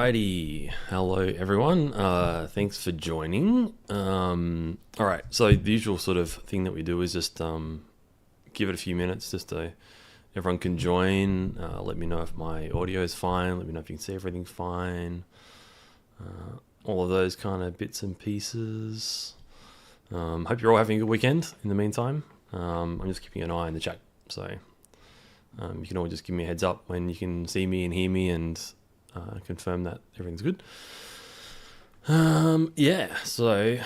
Alrighty, hello everyone. Thanks for joining. All right, so the usual sort of thing that we do is just give it a few minutes just to everyone can join. Let me know if my audio is fine. Let me know if you can see everything fine. All of those kind of bits and pieces. Hope you're all having a good weekend. In the meantime, I'm just keeping an eye on the chat, so you can all just give me a heads up when you can see me and hear me and confirm that everything's good. Yeah, so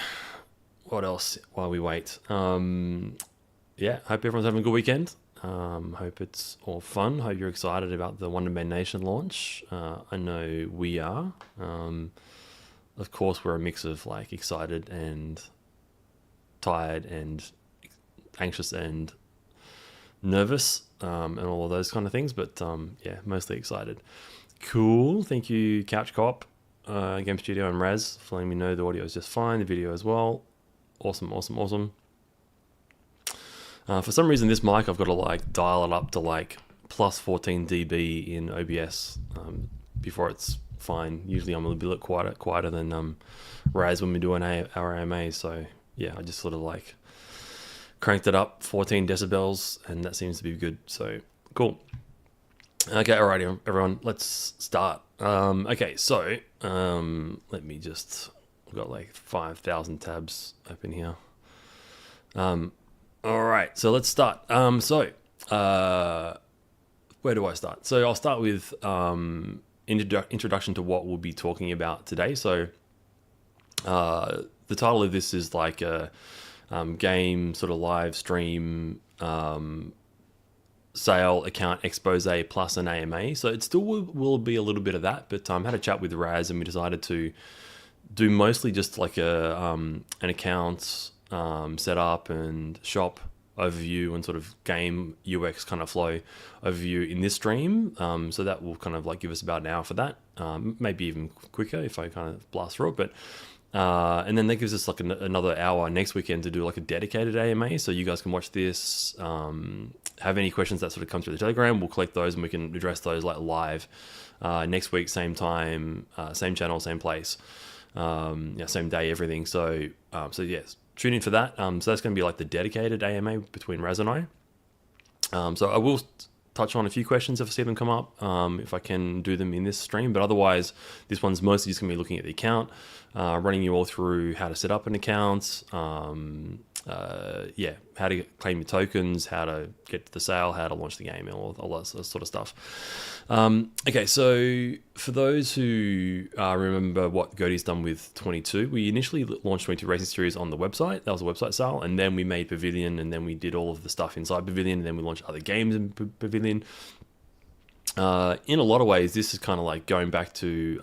what else while we wait? Yeah, hope everyone's having a good weekend. Hope it's all fun. Hope you're excited about the Wonderman Nation launch. I know we are. Of course, we're a mix of like excited and tired and anxious and nervous and all of those kind of things, but yeah, mostly excited. Cool. Thank you, Couch Co-op, Game Studio, and Raz for letting me know the audio is just fine, the video as well. Awesome. For some reason, this mic, I've got to like dial it up to like plus 14 dB in OBS before it's fine. Usually I'm a little bit quieter than Raz when we do our AMA. So yeah, I just sort of like cranked it up 14 decibels and that seems to be good. So cool. Okay, alrighty, everyone, let's start. Okay, so let me just, I've got like 5,000 tabs open here. Alright, so let's start. Where do I start? So I'll start with introduction to what we'll be talking about today. So the title of this is like a game sort of live stream sale account expose plus an AMA. So it still will be a little bit of that, but I had a chat with Raz and we decided to do mostly just like an account setup and shop overview and sort of game UX kind of flow overview in this stream. So that will kind of like give us about an hour for that, maybe even quicker if I kind of blast through it, but and then that gives us like another hour next weekend to do like a dedicated AMA, so you guys can watch this. Have any questions that sort of come through the Telegram, we'll collect those and we can address those like live next week, same time, same channel, same place, same day, everything. So yes, tune in for that. So that's going to be like the dedicated AMA between Raz and I. So I will touch on a few questions if I see them come up, if I can do them in this stream, but otherwise this one's mostly just going to be looking at the account, running you all through how to set up an account, how to claim your tokens, how to get to the sale, how to launch the game, and all that sort of stuff. Okay, so for those who remember what Godey's done with 22, we initially launched 22 Racing Series on the website. That was a website sale, and then we made Pavillion, and then we did all of the stuff inside Pavillion, and then we launched other games in Pavillion. In a lot of ways, this is kind of like going back to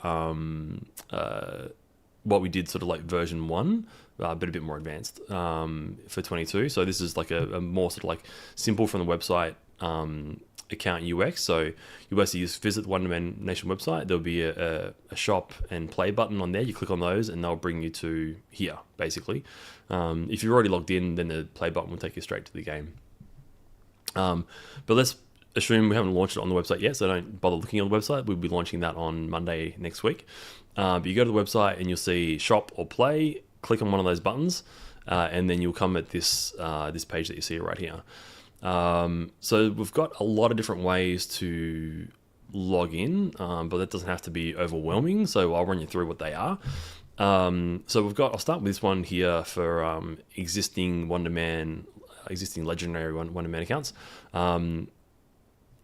what we did sort of like version 1, but a bit more advanced for 22. So this is like a more sort of like simple from the website account UX. So you basically just visit the Wonderman Nation website. There'll be a shop and play button on there. You click on those and they'll bring you to here, basically. If you're already logged in, then the play button will take you straight to the game. But let's assume we haven't launched it on the website yet, so don't bother looking on the website. We'll be launching that on Monday next week. But you go to the website and you'll see shop or play, click on one of those buttons, and then you'll come at this this page that you see right here. So we've got a lot of different ways to log in, but that doesn't have to be overwhelming, so I'll run you through what they are. So I'll start with this one here for existing legendary Wonderman accounts.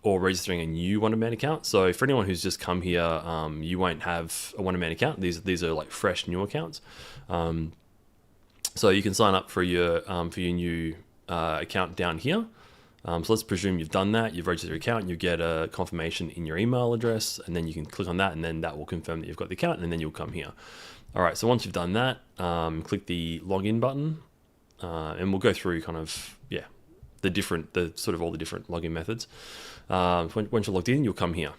Or registering a new Wonderman account. So for anyone who's just come here, you won't have a Wonderman account. These are like fresh new accounts. So you can sign up for your new account down here. So let's presume you've done that. You've registered your account. You get a confirmation in your email address, and then you can click on that, and then that will confirm that you've got the account, and then you'll come here. All right. So once you've done that, click the login button, and we'll go through kind of the sort of all the different login methods. Once you're logged in, you'll come here.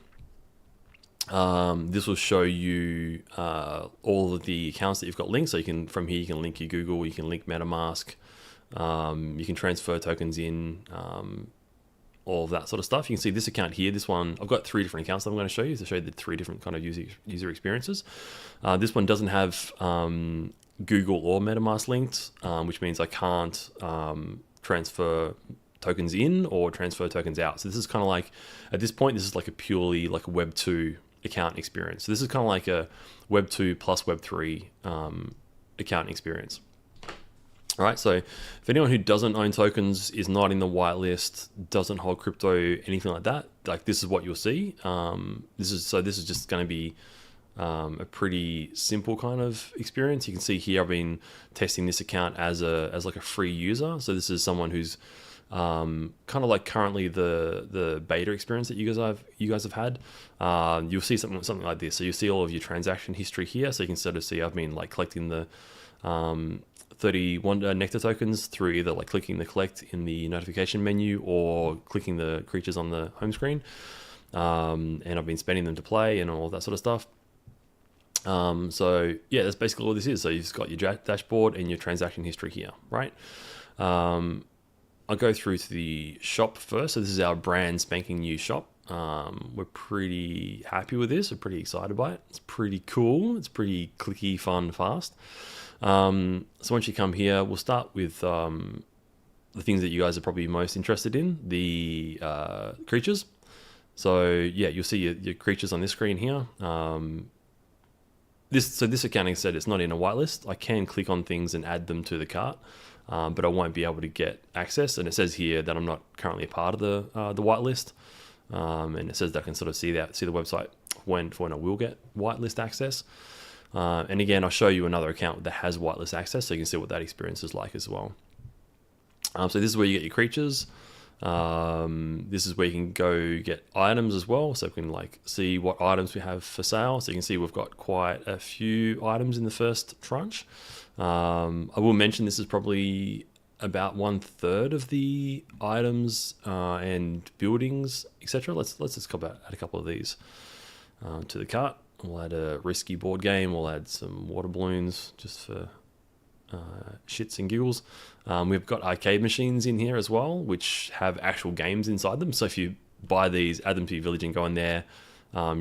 This will show you all of the accounts that you've got linked. So from here you can link your Google, you can link MetaMask, you can transfer tokens in, all of that sort of stuff. You can see this account here. This one, I've got 3 different accounts that I'm going to show you to show you the 3 different kind of user experiences. This one doesn't have Google or MetaMask linked, which means I can't transfer tokens in or transfer tokens out. So this is kind of like, at this point, this is like a purely like a Web 2 account experience. So this is kind of like a Web 2 plus Web 3 account experience. All right, so if anyone who doesn't own tokens, is not in the whitelist, doesn't hold crypto, anything like that, like this is what you'll see. This is just going to be a pretty simple kind of experience. You can see here I've been testing this account as like a free user. So this is someone who's kind of like currently the beta experience that you guys have had. You'll see something like this. So you see all of your transaction history here. So you can sort of see I've been like collecting the 31 Nectar tokens through either like clicking the collect in the notification menu or clicking the creatures on the home screen. And I've been spending them to play and all that sort of stuff. So yeah, that's basically all this is. So you've just got your dashboard and your transaction history here, right? I'll go through to the shop first. So this is our brand spanking new shop. We're pretty happy with this. We're pretty excited by it. It's pretty cool. It's pretty clicky, fun, fast. So once you come here, we'll start with the things that you guys are probably most interested in, the creatures. So yeah, you'll see your creatures on this screen here. This account, said it's not in a whitelist. I can click on things and add them to the cart, but I won't be able to get access. And it says here that I'm not currently a part of the whitelist, and it says that I can sort of see the website when I will get whitelist access. And again, I'll show you another account that has whitelist access, so you can see what that experience is like as well. So this is where you get your creatures. This is where you can go get items as well, so we can like see what items we have for sale. So you can see we've got quite a few items in the first tranche. I will mention this is probably about 1/3 of the items and buildings, etc. Let's just add a couple of these to the cart. We'll add a risky board game. We'll add some water balloons just for shits and giggles. We've got arcade machines in here as well, which have actual games inside them. So if you buy these, add them to your village and go in there, I'll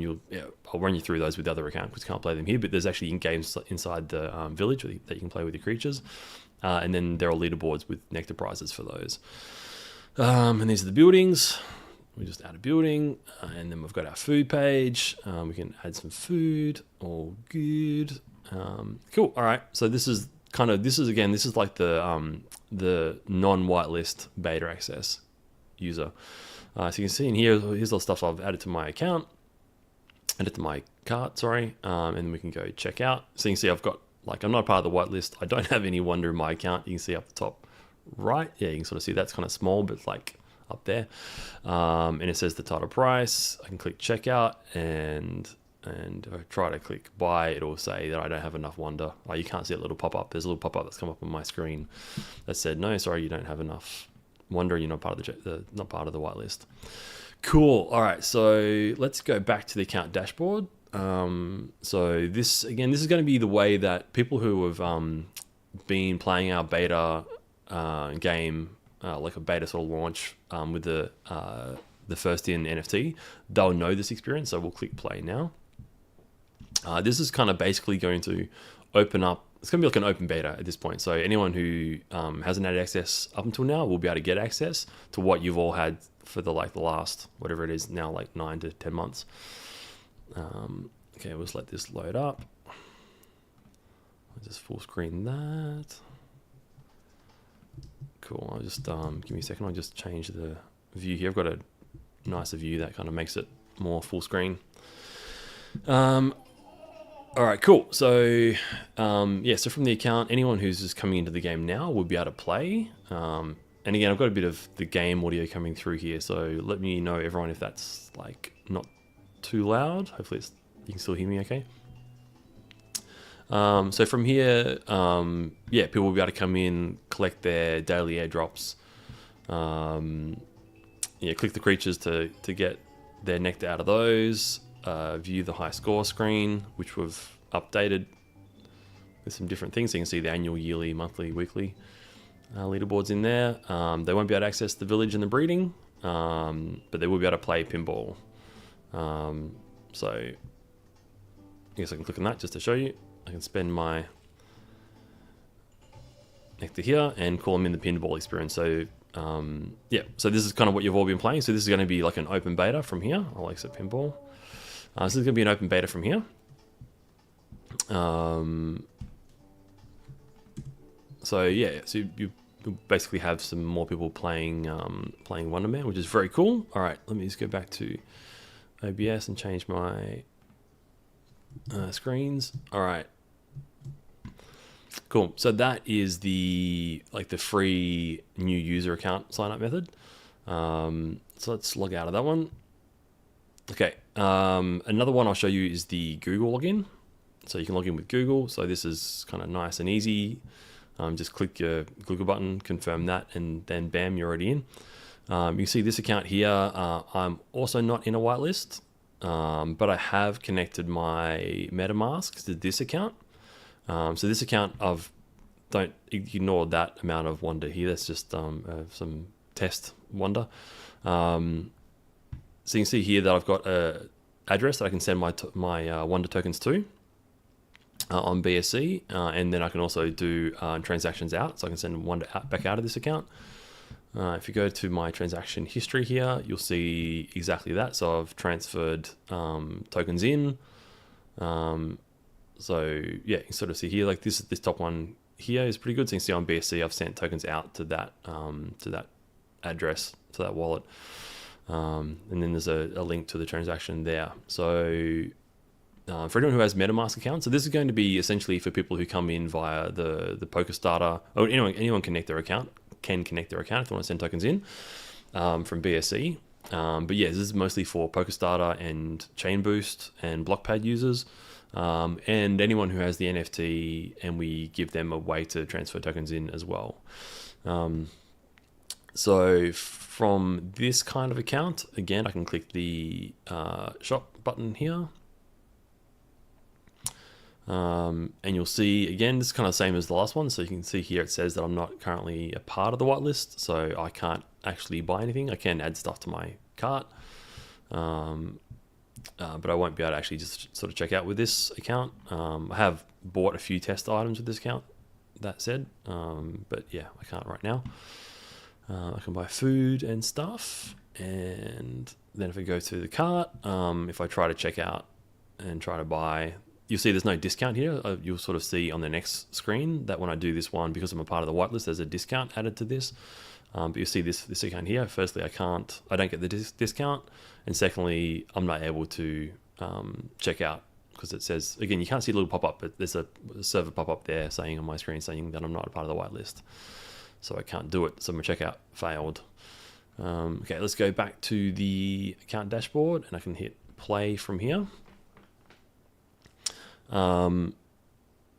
run you through those with the other account because you can't play them here, but there's actually games inside the village that you can play with your creatures. And then there are leaderboards with nectar prizes for those. And these are the buildings. We just add a building, and then we've got our food page. We can add some food. All good. Cool. All right. So this is like the non-whitelist beta access user. So you can see in here, here's all the stuff I've added to my account, added to my cart, sorry. And then we can go check out. So you can see I've got, like, I'm not part of the whitelist. I don't have any Wonder in my account. You can see up the top right. Yeah, you can sort of see that's kind of small, but like up there. And it says the title price. I can click checkout, and if I try to click buy, it'll say that I don't have enough Wonder. Oh, you can't see a little pop-up. There's a little pop-up that's come up on my screen that said, no, sorry, you don't have enough Wonder. You're not part of not part of the whitelist. Cool. All right. So let's go back to the account dashboard. So this is going to be the way that people who have been playing our beta game, like a beta sort of launch with the first in NFT, they'll know this experience. So we'll click play now. This is kind of basically going to open up. It's going to be like an open beta at this point. So anyone who hasn't had access up until now will be able to get access to what you've all had for the last, whatever it is now, like 9 to 10 months. Okay, we'll just let this load up. I'll just full screen that. Cool. I'll just give me a second. I'll just change the view here. I've got a nicer view that kind of makes it more full screen. All right, cool. So so from the account, anyone who's just coming into the game now will be able to play. And again, I've got a bit of the game audio coming through here, so let me know, everyone, if that's like not too loud. Hopefully you can still hear me okay. So from here, people will be able to come in, collect their daily airdrops. Click the creatures to get their nectar out of those. View the high score screen, which we've updated with some different things. So you can see the annual, yearly, monthly, weekly leaderboards in there. They won't be able to access the village and the breeding. but they will be able to play pinball. So I guess I can click on that just to show you. I can spend my nectar here and call them in the pinball experience. So yeah, so this is kind of what you've all been playing. So this is going to be like an open beta from here. I'll exit pinball. So this is going to be an open beta from here. So yeah, so you basically have some more people playing playing Wonderman, which is very cool. All right, let me just go back to OBS and change my screens. All right, cool. So that is the free new user account sign up method. So let's log out of that one. Okay, another one I'll show you is the Google login. So you can log in with Google. So this is kind of nice and easy. Just click your Google button, confirm that, and then bam, you're already in. You see this account here. I'm also not in a whitelist, but I have connected my MetaMask to this account. So this account, don't ignore that amount of wonder here. That's just some test wonder. So you can see here that I've got an address that I can send my wonder tokens to. On BSC, and then I can also do transactions out, so I can send one back out of this account. If you go to my transaction history here, you'll see exactly that. So I've transferred tokens in. So yeah, you can sort of see here, like this top one here is pretty good. So you can see on BSC, I've sent tokens out to that address, to that wallet, and then there's a link to the transaction there. So for anyone who has MetaMask accounts, so this is going to be essentially for people who come in via the Polkastarter, or anyone can connect their account if they want to send tokens in from BSC. But yeah, this is mostly for Polkastarter and Chainboost and Blockpad users, and anyone who has the NFT, and we give them a way to transfer tokens in as well. So from this kind of account, again, I can click the shop button here. And you'll see, again, this is kind of the same as the last one. So you can see here it says that I'm not currently a part of the whitelist, so I can't actually buy anything. I can add stuff to my cart, but I won't be able to actually just sort of check out with this account. I have bought a few test items with this account, that said, but yeah, I can't right now. I can buy food and stuff, and then if I go to the cart, if I try to check out and try to buy, you'll see there's no discount here. You'll sort of see on the next screen that when I do this one, because I'm a part of the whitelist, there's a discount added to this. But you'll see this account here. Firstly, I don't get the discount, and secondly, I'm not able to check out because it says, again, you can't see a little pop-up, but there's a server pop-up there saying on my screen saying that I'm not a part of the whitelist, so I can't do it. So my checkout failed. Okay, let's go back to the account dashboard, and I can hit play from here.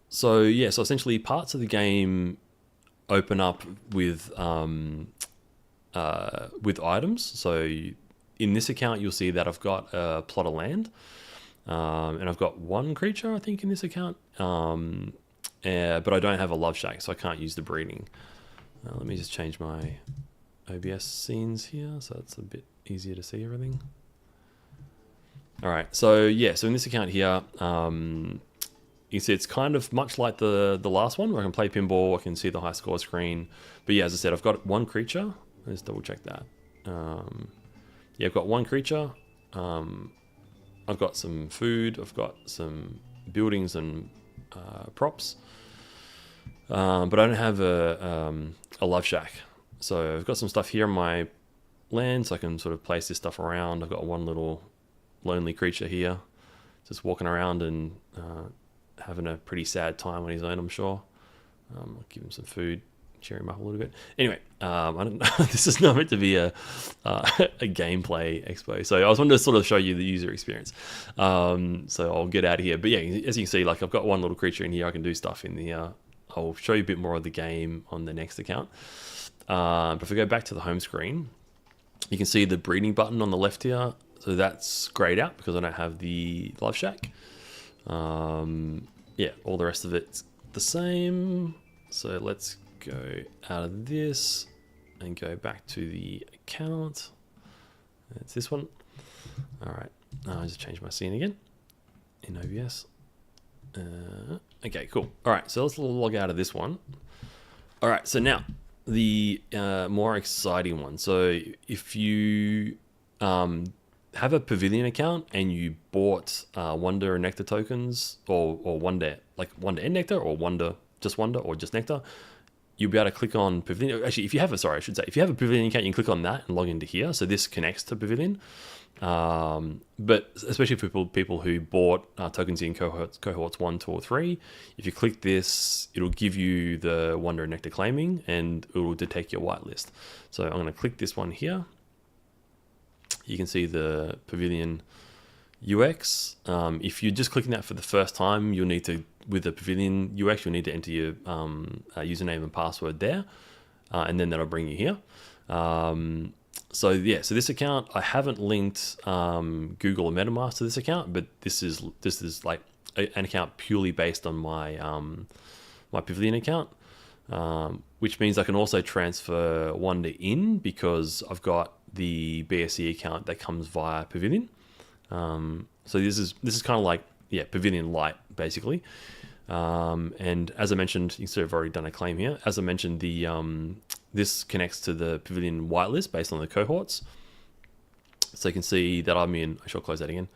So yeah, so essentially parts of the game open up with items. So in this account, you'll see that I've got a plot of land, and I've got one creature, I think, in this account, but I don't have a love shack, so I can't use the breeding. Let me just change my OBS scenes here, so it's a bit easier to see everything. All right, so yeah, so in this account here, you see it's kind of much like the last one where I can play pinball, I can see the high score screen. But yeah, as I said, I've got one creature. Let's double check that. Yeah, I've got one creature. I've got some food. I've got some buildings and props. But I don't have a love shack. So I've got some stuff here in my land, so I can sort of place this stuff around. I've got one little lonely creature here, just walking around and having a pretty sad time on his own, I'm sure. I'll give him some food, cheer him up a little bit. Anyway, I don't know. This is not meant to be a gameplay expo, so I was wanting to sort of show you the user experience. So I'll get out of here. But yeah, as you can see, like I've got one little creature in here. I can do stuff in here. I'll show you a bit more of the game on the next account. But if we go back to the home screen, you can see the breeding button on the left here. So that's grayed out because I don't have the love shack. Yeah, all the rest of it's the same. So let's go out of this and go back to the account. It's this one. All right. I just changed my scene again in OBS. Okay, cool. All right, so let's log out of this one. All right, so now the more exciting one. So if you have a Pavillion account and you bought Wonder and Nectar tokens, or Wonder, like Wonder and Nectar, or Wonder, or just Nectar, you'll be able to click on Pavillion. Actually, if you have if you have a Pavillion account, you can click on that and log into here. So this connects to Pavillion. But especially for people who bought tokens in cohorts 1, 2, or 3, if you click this, it'll give you the Wonder and Nectar claiming, and it will detect your whitelist. So I'm going to click this one here. You can see the Pavillion UX. If you're just clicking that for the first time, you'll need to, with the Pavillion UX, you'll need to enter your username and password there, and then that'll bring you here. So yeah, so this account, I haven't linked Google or MetaMask to this account, but this is like an account purely based on my my Pavillion account, which means I can also transfer Wonder in because I've got the BSC account that comes via Pavillion. So this is kind of like, yeah, Pavillion Lite basically. And as I mentioned, you can see I've already done a claim here. As I mentioned, the this connects to the Pavillion whitelist based on the cohorts. So you can see that I'm in, I shall close that again.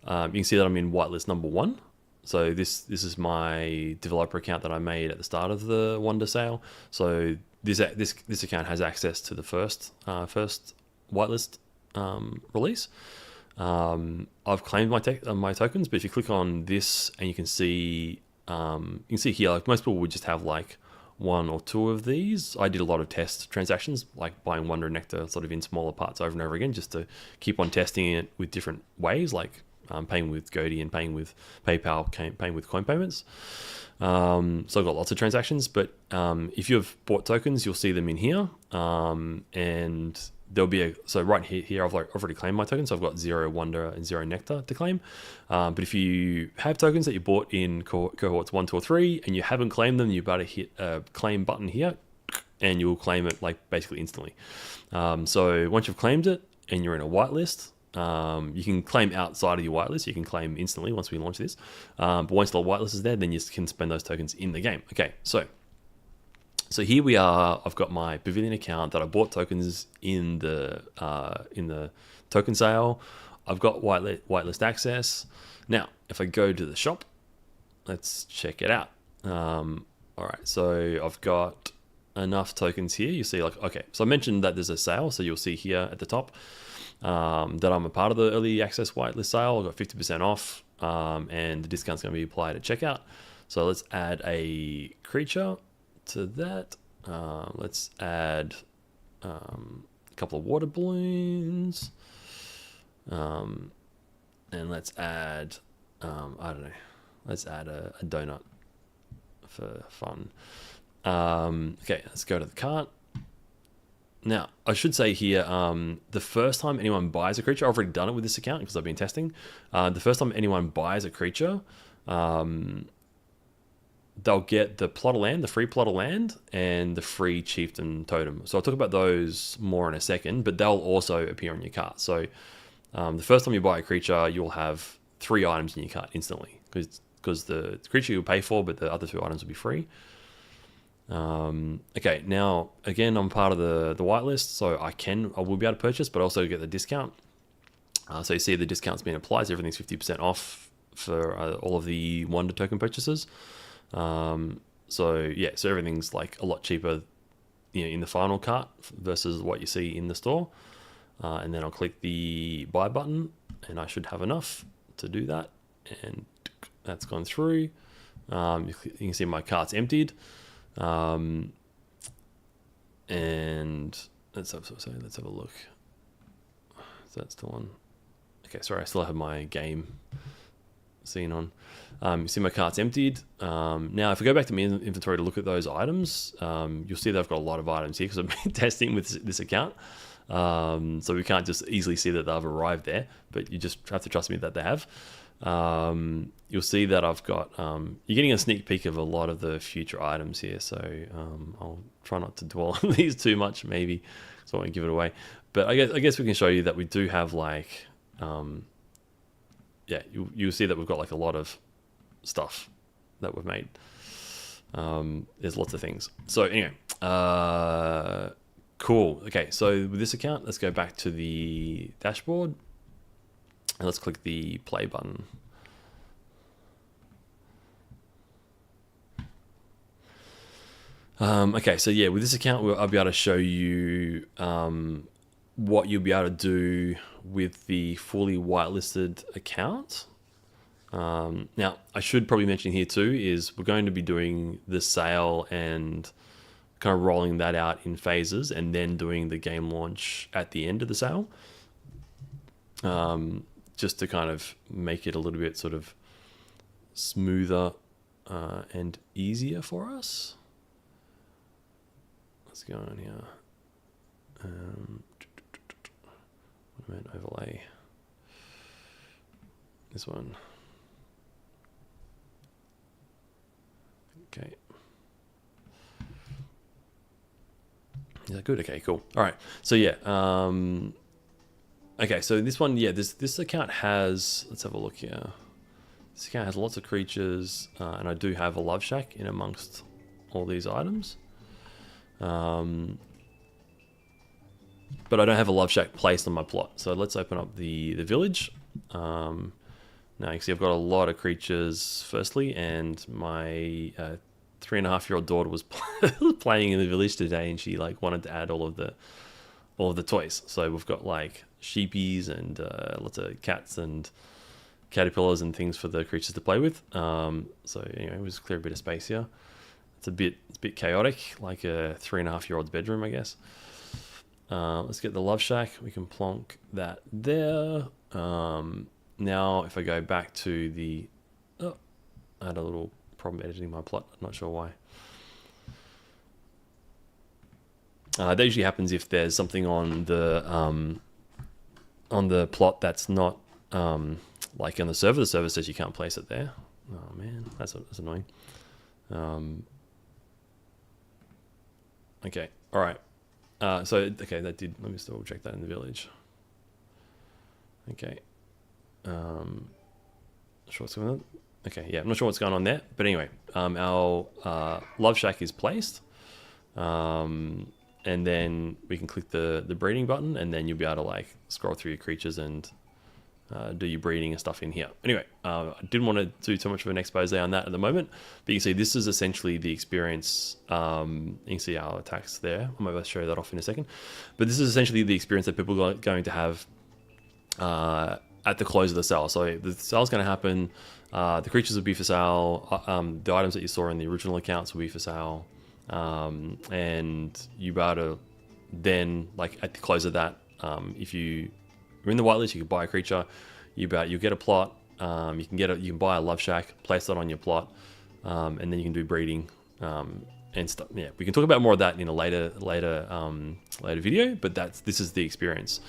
You can see that I'm in whitelist number 1. So this is my developer account that I made at the start of the Wonder sale. So this account has access to the first whitelist release. I've claimed my tokens, but if you click on this and you can see here, like most people would just have like 1 or 2 of these. I did a lot of test transactions, like buying Wonder and Nectar sort of in smaller parts over and over again, just to keep on testing it with different ways, like paying with Godi and paying with PayPal, paying with coin payments. So I've got lots of transactions, but if you've bought tokens, you'll see them in here, and there'll be so right here I've already claimed my tokens, so I've got 0 Wonder and 0 Nectar to claim. But if you have tokens that you bought in cohorts 1, 2, or 3 and you haven't claimed them, you better hit a claim button here, and you'll claim it like basically instantly. So once you've claimed it and you're in a whitelist, you can claim outside of your whitelist. You can claim instantly once we launch this. But once the whitelist is there, then you can spend those tokens in the game. Okay, so here we are. I've got my Pavillion account that I bought tokens in the token sale. I've got whitelist access. Now, if I go to the shop, let's check it out. All right, so I've got enough tokens here. You see, like, okay, so I mentioned that there's a sale, so you'll see here at the top that I'm a part of the early access whitelist sale. I've got 50% off, and the discount's going to be applied at checkout. So let's add a creature to that. Let's add a couple of water balloons, and let's add I don't know, let's add a donut for fun. Okay, let's go to the cart. Now, I should say here, the first time anyone buys a creature, I've already done it with this account because I've been testing. The first time anyone buys a creature, they'll get the plot of land, the free plot of land, and the free chieftain totem. So I'll talk about those more in a second, but they'll also appear on your cart. So the first time you buy a creature, you'll have 3 items in your cart instantly because the creature you'll pay for, but the other 2 items will be free. Okay, now again, I'm part of the whitelist, so I will be able to purchase, but also get the discount. So you see the discount's been applied, so everything's 50% off for all of the Wonder token purchases. So yeah, so everything's like a lot cheaper, in the final cart versus what you see in the store. And then I'll click the buy button, and I should have enough to do that. And that's gone through. You can see my cart's emptied. And let's have a look. So that's still on. Okay, sorry, I still have my game scene on. You see my cart's emptied. Now, if I go back to my inventory to look at those items, you'll see that I've got a lot of items here because I've been testing with this account. So we can't just easily see that they've arrived there, but you just have to trust me that they have. You'll see that I've got, you're getting a sneak peek of a lot of the future items here. So I'll try not to dwell on these too much, maybe, so I won't give it away. But I guess we can show you that we do have like, yeah, you'll see that we've got like a lot of stuff that we've made. There's lots of things. So anyway, cool. Okay, so with this account, let's go back to the dashboard and let's click the play button. Okay, so yeah, with this account, I'll be able to show you what you'll be able to do with the fully whitelisted account. Now, I should probably mention here too is we're going to be doing the sale and kind of rolling that out in phases and then doing the game launch at the end of the sale. Just to kind of make it a little bit sort of smoother and easier for us. Let's go on here. Wonderman overlay. This one. Okay. Is that good? Okay, cool. All right. So yeah. Okay, so this one, yeah, this account has. Let's have a look here. This account has lots of creatures, and I do have a love shack in amongst all these items. But I don't have a love shack placed on my plot. So let's open up the village. Now you can see I've got a lot of creatures firstly, and my 3.5-year-old daughter was playing in the village today, and she like wanted to add all of the toys. So we've got like sheepies and lots of cats and caterpillars and things for the creatures to play with. So anyway, we'll just clear a bit of space here. It's a bit chaotic, like a 3.5-year-old's bedroom, I guess. Let's get the love shack. We can plonk that there. Now, if I go back to the... Oh, I had a little problem editing my plot. I'm not sure why. That usually happens if there's something on the plot that's not like on the server. The server says you can't place it there. Oh man, that's annoying. Okay, all right. So okay, that did. Let me still check that in the village. Okay. Not sure what's going on. Okay, yeah, I'm not sure what's going on there, but anyway, our love shack is placed, and then we can click the breeding button, and then you'll be able to like scroll through your creatures and do your breeding and stuff in here. Anyway, I didn't want to do too much of an expose on that at the moment, but you can see this is essentially the experience. You can see our attacks there. I might show that off in a second, but this is essentially the experience that people are going to have at the close of the sale. So the sale's going to happen. The creatures will be for sale. The items that you saw in the original accounts will be for sale. And you be able to then, like at the close of that, if you're in the whitelist, you can buy a creature. You get a plot. You can buy a love shack, place that on your plot, and then you can do breeding and stuff. Yeah, we can talk about more of that in a later video. But this is the experience.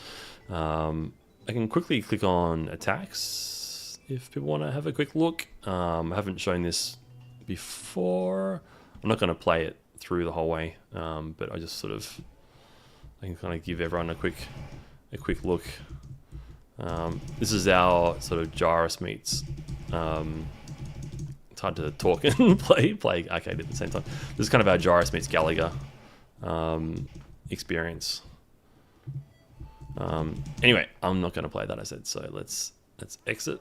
I can quickly click on attacks if people want to have a quick look. I haven't shown this before. I'm not going to play it through the whole way, but I just I can kind of give everyone a quick look. This is our sort of Gyrus meets. It's hard to talk and play arcade at the same time. This is kind of our Gyrus meets Gallagher experience. Anyway, I'm not going to play that, I said, so let's exit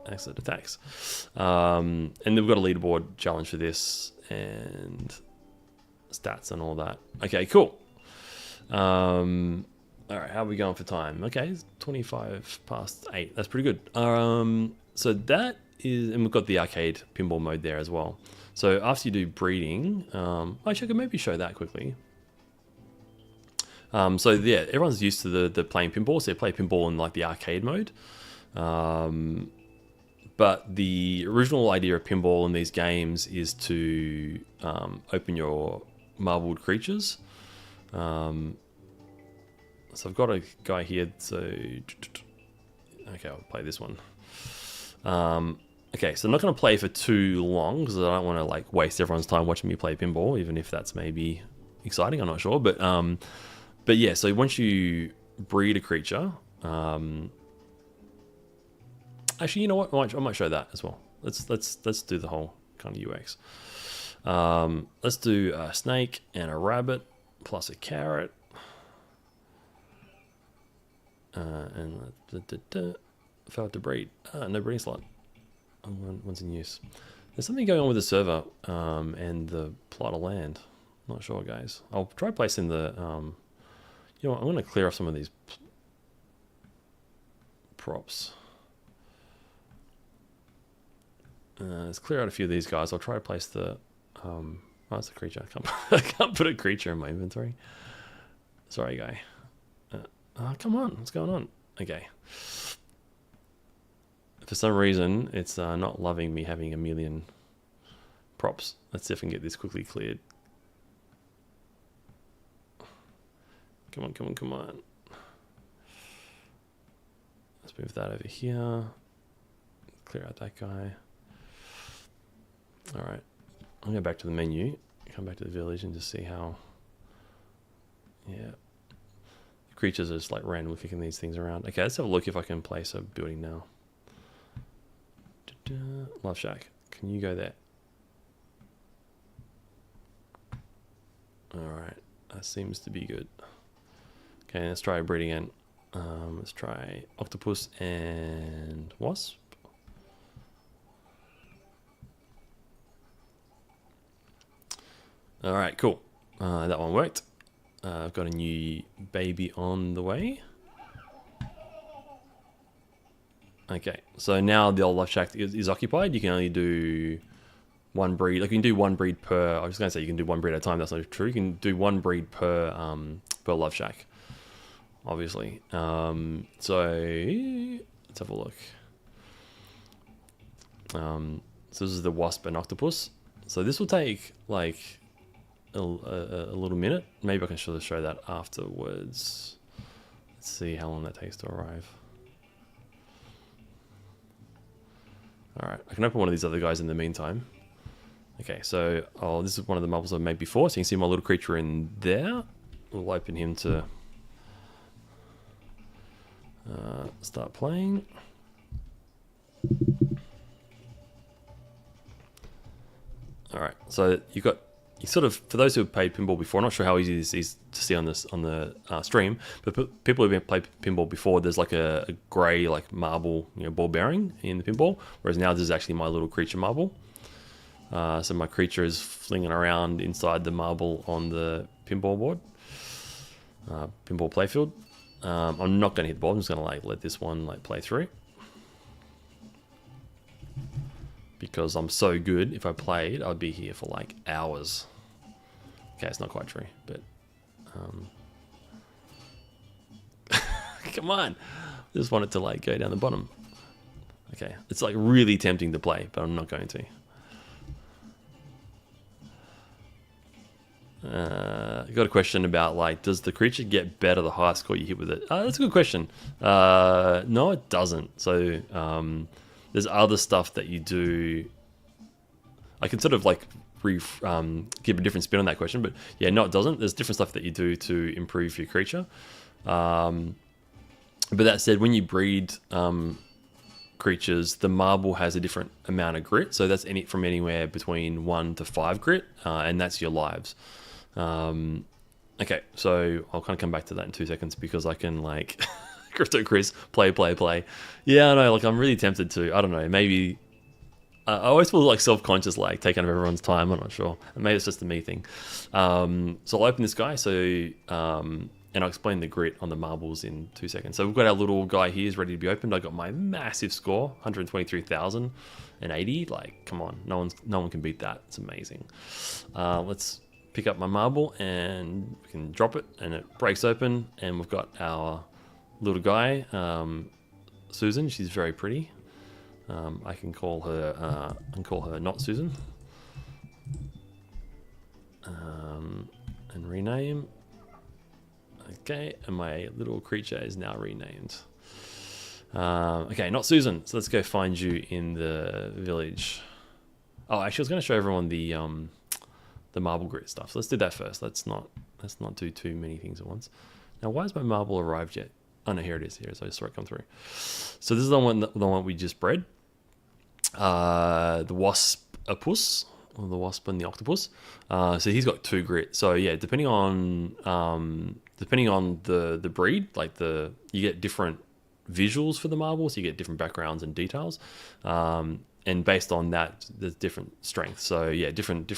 attacks. And then we've got a leaderboard challenge for this and stats and all that. Okay, cool. All right, how are we going for time? Okay, 25:08. That's pretty good. So that is, and we've got the arcade pinball mode there as well. So after you do breeding, actually I could maybe show that quickly. So yeah, everyone's used to the playing pinball, so they play pinball in like the arcade mode. But the original idea of pinball in these games is to open your marbled creatures. So I've got a guy here, so okay, I'll play this one. Okay, so I'm not going to play for too long because I don't want to like waste everyone's time watching me play pinball, even if that's maybe exciting, I'm not sure. But yeah, so once you breed a creature. Actually, you know what? I might show that as well. Let's do the whole kind of UX. Let's do a snake and a rabbit plus a carrot. And failed to breed. No breeding slot. One's in use. There's something going on with the server and the plot of land. Not sure, guys. I'll try placing the. You know what? I'm going to clear off some of these props. Let's clear out a few of these guys. I'll try to place the. Oh, it's a creature. I can't put a creature in my inventory. Sorry, guy. Oh, come on. What's going on? Okay. For some reason, it's not loving me having a million props. Let's see if I can get this quickly cleared. Come on, come on, come on. Let's move that over here. Clear out that guy. All right. I'll go back to the menu. Come back to the village and just see how... Yeah. The creatures are just like randomly picking these things around. Okay, let's have a look if I can place a building now. Love Shack. Can you go there? Alright. That seems to be good. Okay, let's try breeding again. Let's try octopus and wasp. Alright, cool. That one worked. I've got a new baby on the way. Okay, so now the old life shack is occupied. You can only do one breed. Like you can do one breed per. I was going to say you can do one breed at a time. That's not true. You can do one breed per love shack, obviously. So let's have a look. So this is the wasp and octopus. So this will take like a little minute. Maybe I can show that afterwards. Let's see how long that takes to arrive. Alright, I can open one of these other guys in the meantime. Okay, so this is one of the marbles I've made before, so you can see my little creature in there. We'll open him to start playing. Alright, so you sort of, for those who have played pinball before, I'm not sure how easy this is to see on the stream, but people who've played pinball before, there's like a grey like marble, ball bearing in the pinball, whereas now this is actually my little creature marble. So my creature is flinging around inside the marble on the pinball board, pinball playfield. I'm not going to hit the ball. I'm just going to like let this one like play through, because I'm so good. If I played, I'd be here for like hours. Okay, it's not quite true, but come on. I just want it to like go down the bottom. Okay, it's like really tempting to play, but I'm not going to. Got a question about like, does the creature get better the higher score you hit with it? That's a good question. No, it doesn't. So there's other stuff that you do. I can sort of like give a different spin on that question, but yeah, no, it doesn't. There's different stuff that you do to improve your creature. But that said, when you breed creatures, the marble has a different amount of grit. So that's from anywhere between 1 to 5 grit, and that's your lives. Okay, so I'll kind of come back to that in 2 seconds, because I can like Crypto Chris play. Yeah, I know. Like I'm really tempted to. I don't know. Maybe I always feel like self-conscious, like taking up everyone's time. I'm not sure. Maybe it's just a me thing. So I'll open this guy. So and I'll explain the grit on the marbles in 2 seconds. So we've got our little guy here is ready to be opened. I got my massive score, 123,080. Like, come on, no one can beat that. It's amazing. Let's pick up my marble and we can drop it, and it breaks open, and we've got our little guy, Susan. She's very pretty. I can call her not Susan. And rename. Okay, and my little creature is now renamed. Okay, not Susan. So let's go find you in the village. Oh, actually, I was going to show everyone the marble grit stuff. So let's do that first. Let's not do too many things at once. Now, why has my marble arrived yet? Oh no, here it is. Here it is. I just saw it come through. So this is the one we just bred. The Waspapus, or the wasp and the octopus. So he's got 2 grit. So yeah, depending on the breed, like you get different visuals for the marbles, you get different backgrounds and details, and based on that, there's different strengths. So yeah, different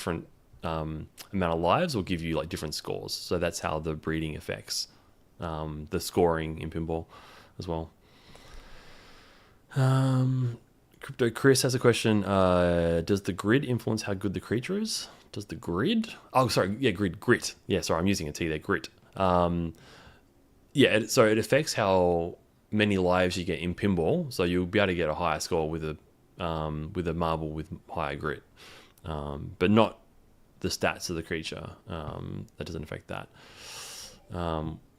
amount of lives will give you like different scores. So that's how the breeding affects the scoring in pinball as well. Crypto Chris has a question. Does the grid influence how good the creature is? Does the grid? Oh, sorry. Yeah, grit. Yeah, sorry, I'm using a T there. Grit. Yeah, so it affects how many lives you get in pinball. So you'll be able to get a higher score with a marble with higher grit, but not the stats of the creature. That doesn't affect that.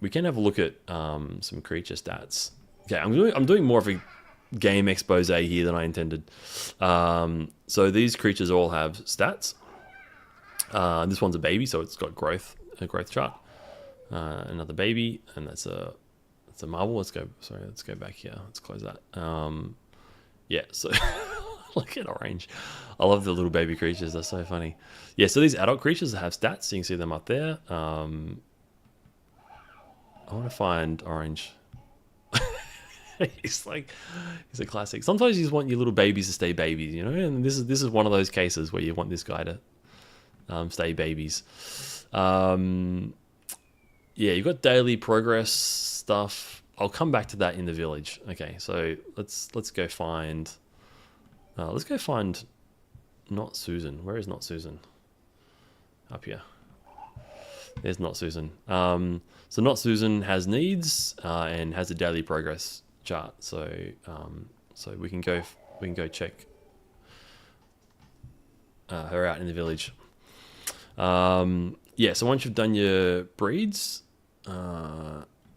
We can have a look at some creature stats. Okay, I'm doing more of a game expose here than I intended. So these creatures all have stats. This one's a baby, so it's got a growth chart. Another baby, and that's a marble. Let's go back here. Let's close that. Yeah, so look at orange. I love the little baby creatures. They're so funny. Yeah, so these adult creatures have stats. So you can see them up there. I want to find orange. He's a classic. Sometimes you just want your little babies to stay babies, you know. And this is one of those cases where you want this guy to stay babies. Yeah, you've got daily progress stuff. I'll come back to that in the village. Okay, so let's go find. Let's go find. Not Susan. Where is Not Susan? Up here. There's Not Susan. So Not Susan has needs and has a daily progress chart. So we can go check her out in the village. Yeah. So once you've done your breeds,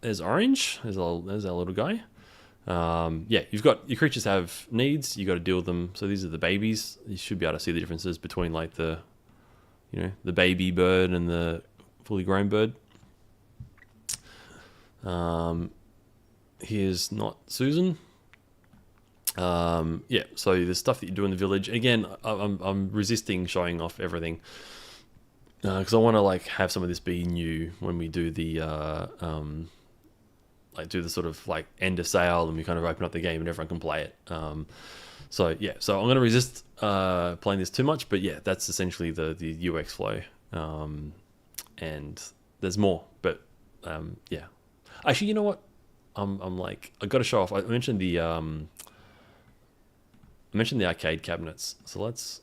there's orange. There's our little guy. Yeah, you've got your creatures have needs. You got to deal with them. So these are the babies. You should be able to see the differences between like the baby bird and the fully grown bird. Here's Not Susan. Yeah, so the stuff that you do in the village. Again, I'm resisting showing off everything because I want to like have some of this be new when we do the do the sort of like end of sale and we kind of open up the game and everyone can play it. So yeah, so I'm going to resist playing this too much, but yeah, that's essentially the UX flow. And there's more, but yeah. Actually, you know what? I'm like, I got to show off. I mentioned the arcade cabinets. So let's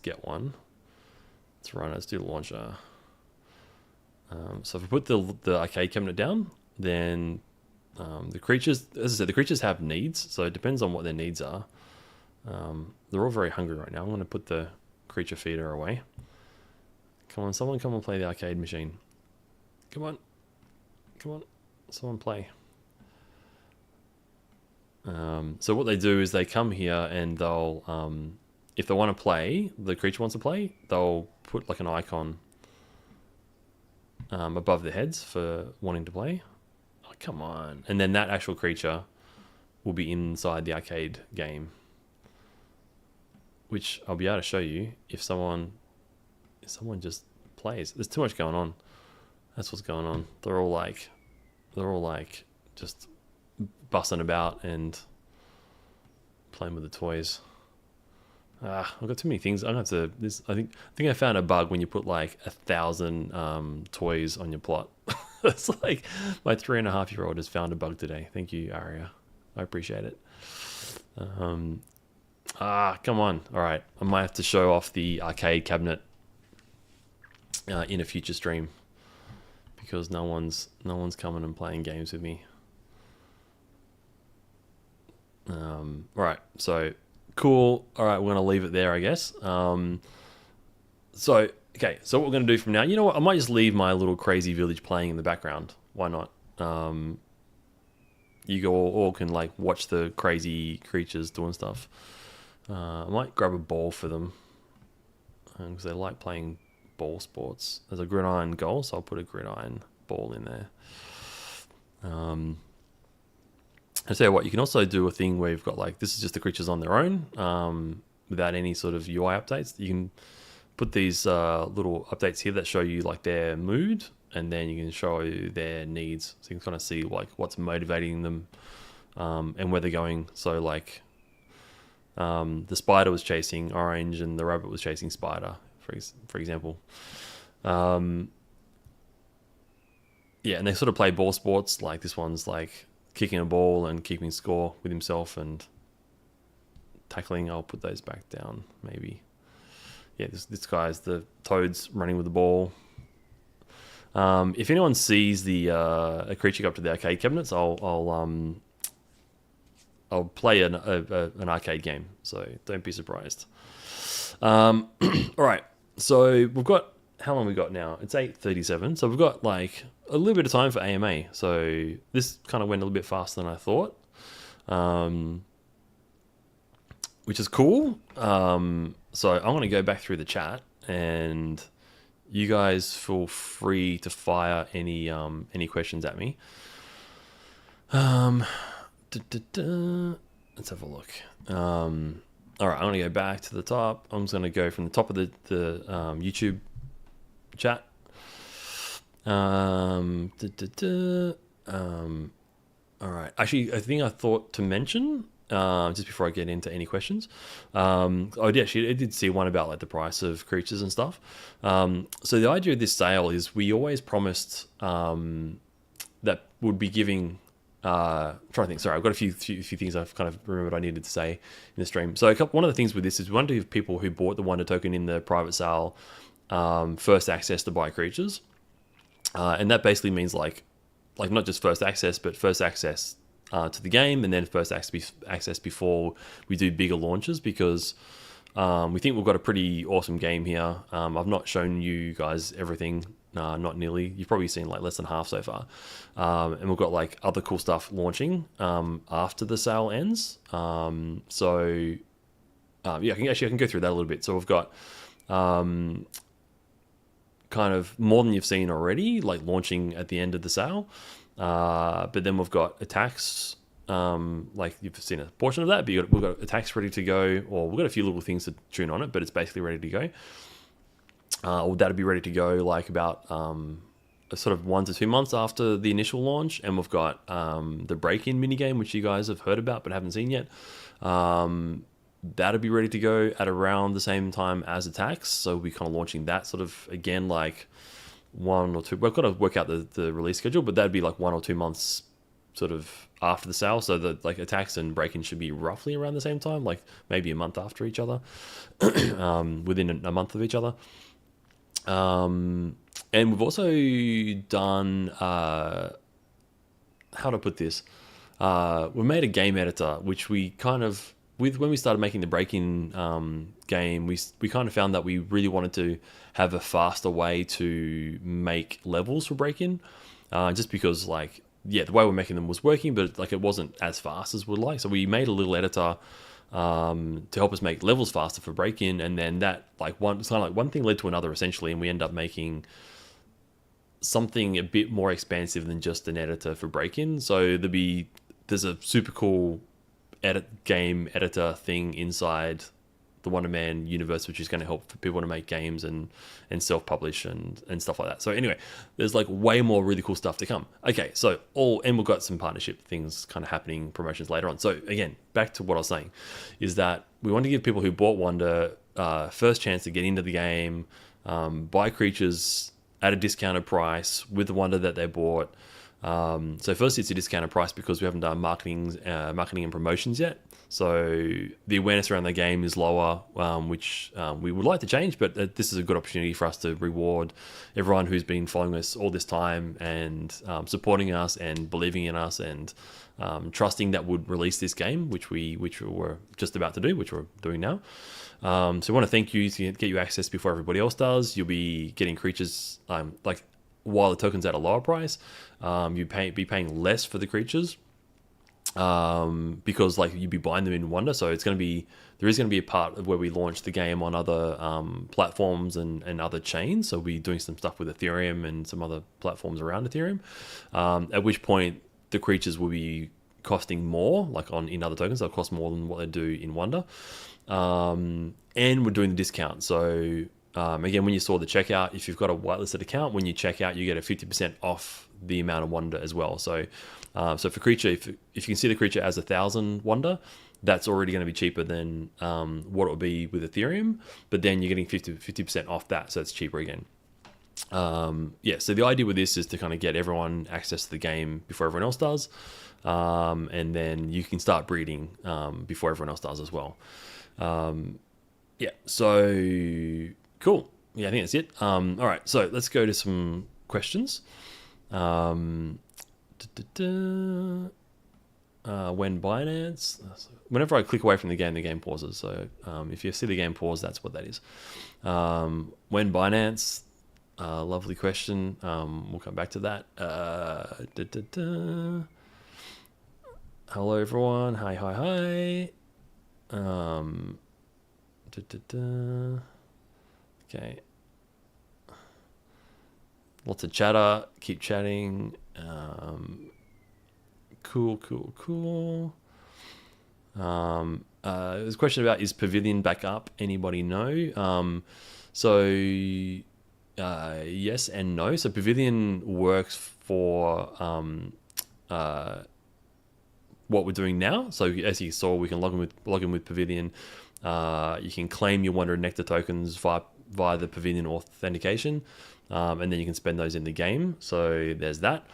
get one. Let's do the launcher. So if we put the arcade cabinet down, then the creatures, as I said, the creatures have needs. So it depends on what their needs are. They're all very hungry right now. I'm going to put the creature feeder away. Come on, someone come and play the arcade machine. Come on, someone play. So what they do is they come here and they'll, if they want to play, the creature wants to play, they'll put like an icon above their heads for wanting to play. Oh, come on. And then that actual creature will be inside the arcade game, which I'll be able to show you if someone just plays. There's too much going on. That's what's going on. They're all like just bussing about and playing with the toys. I've got too many things. I'm gonna have to. I think I found a bug when you put like 1,000 toys on your plot. It's like my 3.5-year-old has found a bug today. Thank you, Aria. I appreciate it. Come on. All right, I might have to show off the arcade cabinet in a future stream because no one's coming and playing games with me. All right, so cool. All right, we're gonna leave it there, I guess. So what we're gonna do from now, you know what? I might just leave my little crazy village playing in the background. Why not? You all can like watch the crazy creatures doing stuff. I might grab a ball for them because they like playing ball sports. There's a gridiron goal, so I'll put a gridiron ball in there. I tell you what, you can also do a thing where you've got like, this is just the creatures on their own, without any sort of UI updates. You can put these little updates here that show you like their mood, and then you can show their needs. So you can kind of see like what's motivating them, and where they're going. So like, the spider was chasing orange and the rabbit was chasing spider, for example. Yeah, and they sort of play ball sports. Like this one's like kicking a ball and keeping score with himself and tackling. I'll put those back down maybe. Yeah, this guy's the toads running with the ball. If anyone sees the a creature go up to the arcade cabinets, I'll play an arcade game, so don't be surprised. All right, so we've got, how long we got now? It's 8:37, so we've got like a little bit of time for AMA. So this kind of went a little bit faster than I thought, which is cool. So I'm going to go back through the chat, and you guys feel free to fire any questions at me. Let's have a look. All right, I'm going to go back to the top. I'm just going to go from the top of the YouTube chat. All right. Actually, I think I thought to mention, just before I get into any questions, I did see one about like the price of creatures and stuff. So the idea of this sale is we always promised that would be giving. Trying to think. Sorry, I've got a few things I've kind of remembered I needed to say in the stream. So one of the things with this is we want to give people who bought the Wonder token in the private sale first access to buy creatures, and that basically means like not just first access, but first access to the game, and then first access before we do bigger launches, because we think we've got a pretty awesome game here. I've not shown you guys everything. Not nearly. You've probably seen like less than half so far. And we've got like other cool stuff launching after the sale ends. Yeah, I can go through that a little bit. So we've got kind of more than you've seen already, like launching at the end of the sale. But then we've got attacks. Like you've seen a portion of that, but we've got attacks ready to go, or we've got a few little things to tune on it, but it's basically ready to go. Or that'll be ready to go like about sort of 1 to 2 months after the initial launch. And we've got the break-in minigame, which you guys have heard about but haven't seen yet. That'll be ready to go at around the same time as attacks. So we'll be kind of launching that sort of again like 1 or 2. We've got to work out the release schedule, but that'd be like 1 or 2 months sort of after the sale. So the like attacks and break-in should be roughly around the same time, like maybe a month after each other, within a month of each other. And we've also done, how to put this, we made a game editor, which we kind of, when we started making the break-in game, we kind of found that we really wanted to have a faster way to make levels for break-in, just because like, yeah, the way we're making them was working, but like it wasn't as fast as we'd like. So we made a little editor to help us make levels faster for break-in, and then that it's kind of like one thing led to another essentially, and we end up making something a bit more expansive than just an editor for break-in. So there's a super cool game editor thing inside the Wonderman universe, which is going to help for people to make games and self-publish and stuff like that. So anyway, there's like way more really cool stuff to come. Okay, so and we've got some partnership things kind of happening, promotions later on. So again, back to what I was saying, is that we want to give people who bought Wonder first chance to get into the game, buy creatures at a discounted price with the Wonder that they bought. So first, it's a discounted price because we haven't done marketing and promotions yet. So the awareness around the game is lower, which we would like to change, but this is a good opportunity for us to reward everyone who's been following us all this time and supporting us and believing in us and trusting that we'd release this game, which we were just about to do, which we're doing now. So we want to thank you to get you access before everybody else does. You'll be getting creatures while the token's at a lower price. Be paying less for the creatures. Because like you'd be buying them in Wonder, so there is going to be a part of where we launch the game on other platforms and other chains. So we'll be doing some stuff with Ethereum and some other platforms around Ethereum. At which point the creatures will be costing more, like in other tokens. They'll cost more than what they do in Wonder. And we're doing the discount. So again, when you saw the checkout, if you've got a whitelisted account, when you check out, you get a 50% off the amount of Wonder as well. So for creature, if you can see the creature as 1,000 Wonder, that's already going to be cheaper than what it would be with Ethereum. But then you're getting 50% off that, so it's cheaper again. So the idea with this is to kind of get everyone access to the game before everyone else does, and then you can start breeding before everyone else does as well. So cool. Yeah, I think that's it. All right, so let's go to some questions. When Binance, whenever I click away from the game pauses. So if you see the game pause, that's what that is. When Binance, lovely question. We'll come back to that. Hello everyone. Hi. Okay. Lots of chatter. Keep chatting. Cool. There's a question about, is Pavillion back up? Anybody know? Yes and no. So Pavillion works for what we're doing now. So as you saw, we can log in with Pavillion. You can claim your Wonder and Nectar tokens via the Pavillion authentication, and then you can spend those in the game. So there's that.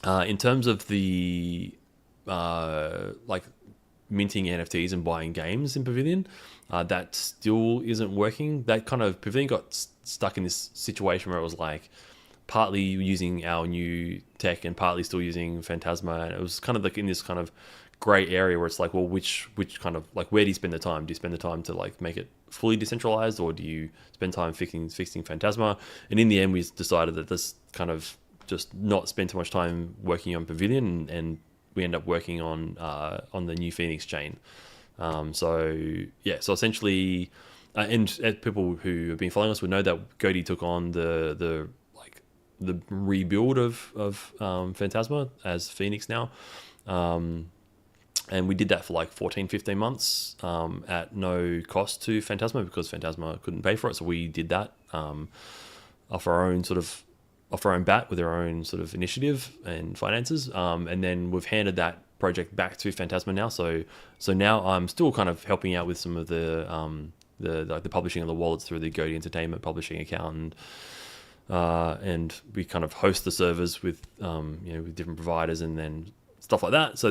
In terms of the minting NFTs and buying games in Pavillion, that still isn't working. That kind of Pavillion got stuck in this situation where it was like partly using our new tech and partly still using Phantasma, and it was kind of like in this kind of gray area where it's like, well, which kind of like, where do you spend the time? Do you spend the time to like make it fully decentralized, or do you spend time fixing Phantasma? And in the end, we decided that this kind of just not spend too much time working on Pavillion, and we end up working on the new Phoenix chain. So essentially, and people who have been following us would know that Goaty took on the rebuild of Phantasma as Phoenix now. And we did that for like 14-15 months at no cost to Phantasma, because Phantasma couldn't pay for it. So we did that off our own bat with our own sort of initiative and finances. And then we've handed that project back to Phantasma now. So now I'm still kind of helping out with some of the publishing of the wallets through the Goaty Entertainment publishing account, and we kind of host the servers with with different providers and then stuff like that. So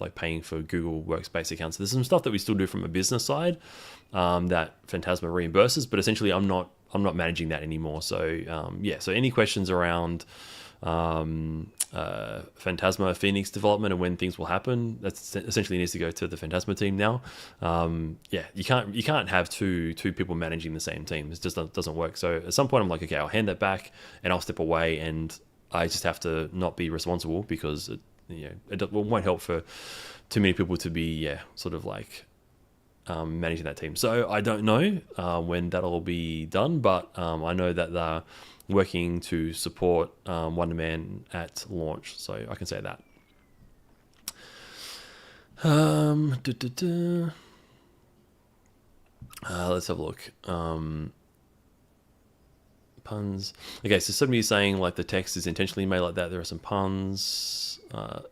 like paying for Google Workspace accounts. So there's some stuff that we still do from a business side that Phantasma reimburses, but essentially I'm not managing that anymore. So so any questions around Phantasma Phoenix development and when things will happen, that's essentially needs to go to the Phantasma team now. You can't have two people managing the same team. It just doesn't work. So at some point I'm like, okay, I'll hand that back and I'll step away, and I just have to not be responsible, because it won't help for too many people to be sort of like managing that team. So I don't know when that'll be done, but I know that they're working to support Wonderman at launch, so I can say that. Let's have a look. Puns. Okay, so somebody is saying like the text is intentionally made like that. There are some puns.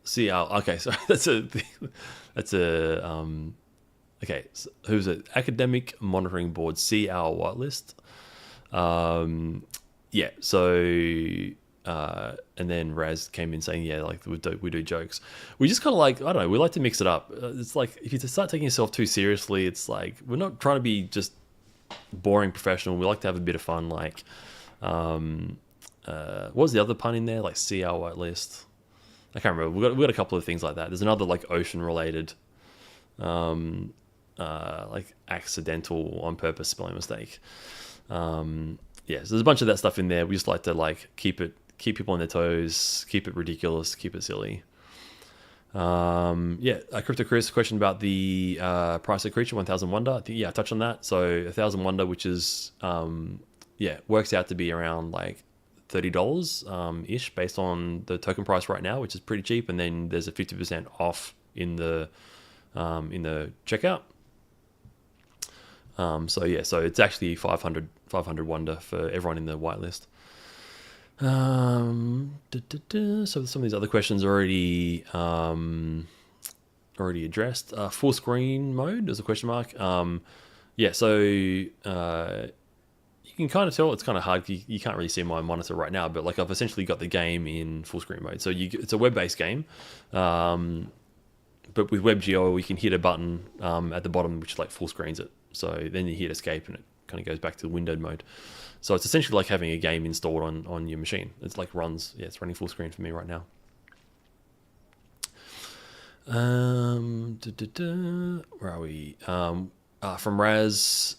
CL. Okay, so that's a okay. So who's it? Academic Monitoring Board, CL Whitelist. And then Raz came in saying, like we do jokes. We just kind of like, I don't know, we like to mix it up. It's like, if you start taking yourself too seriously, it's like, we're not trying to be just boring professional. We like to have a bit of fun. Like, what was the other pun in there? Like CR Whitelist. I can't remember. We got a couple of things like that. There's another like ocean related, like accidental on purpose spelling mistake. So there's a bunch of that stuff in there. We just like to like keep people on their toes, keep it ridiculous, keep it silly. Crypto Chris, question about the price of creature, 1,000 Wonder. I think I touched on that. So 1,000 Wonder, which is works out to be around like $30 ish based on the token price right now, which is pretty cheap. And then there's a 50% off in the checkout. So it's actually 500 Wonder for everyone in the whitelist. So some of these other questions are already addressed. Full screen mode is a question mark. You can kind of tell it's kind of hard. You can't really see my monitor right now, but like I've essentially got the game in full screen mode. So it's a web-based game, but with WebGL we can hit a button at the bottom which like full screens it. So then you hit escape and it kind of goes back to the windowed mode. So it's essentially like having a game installed on your machine. It's like it's running full screen for me right now. Where are we? From Raz.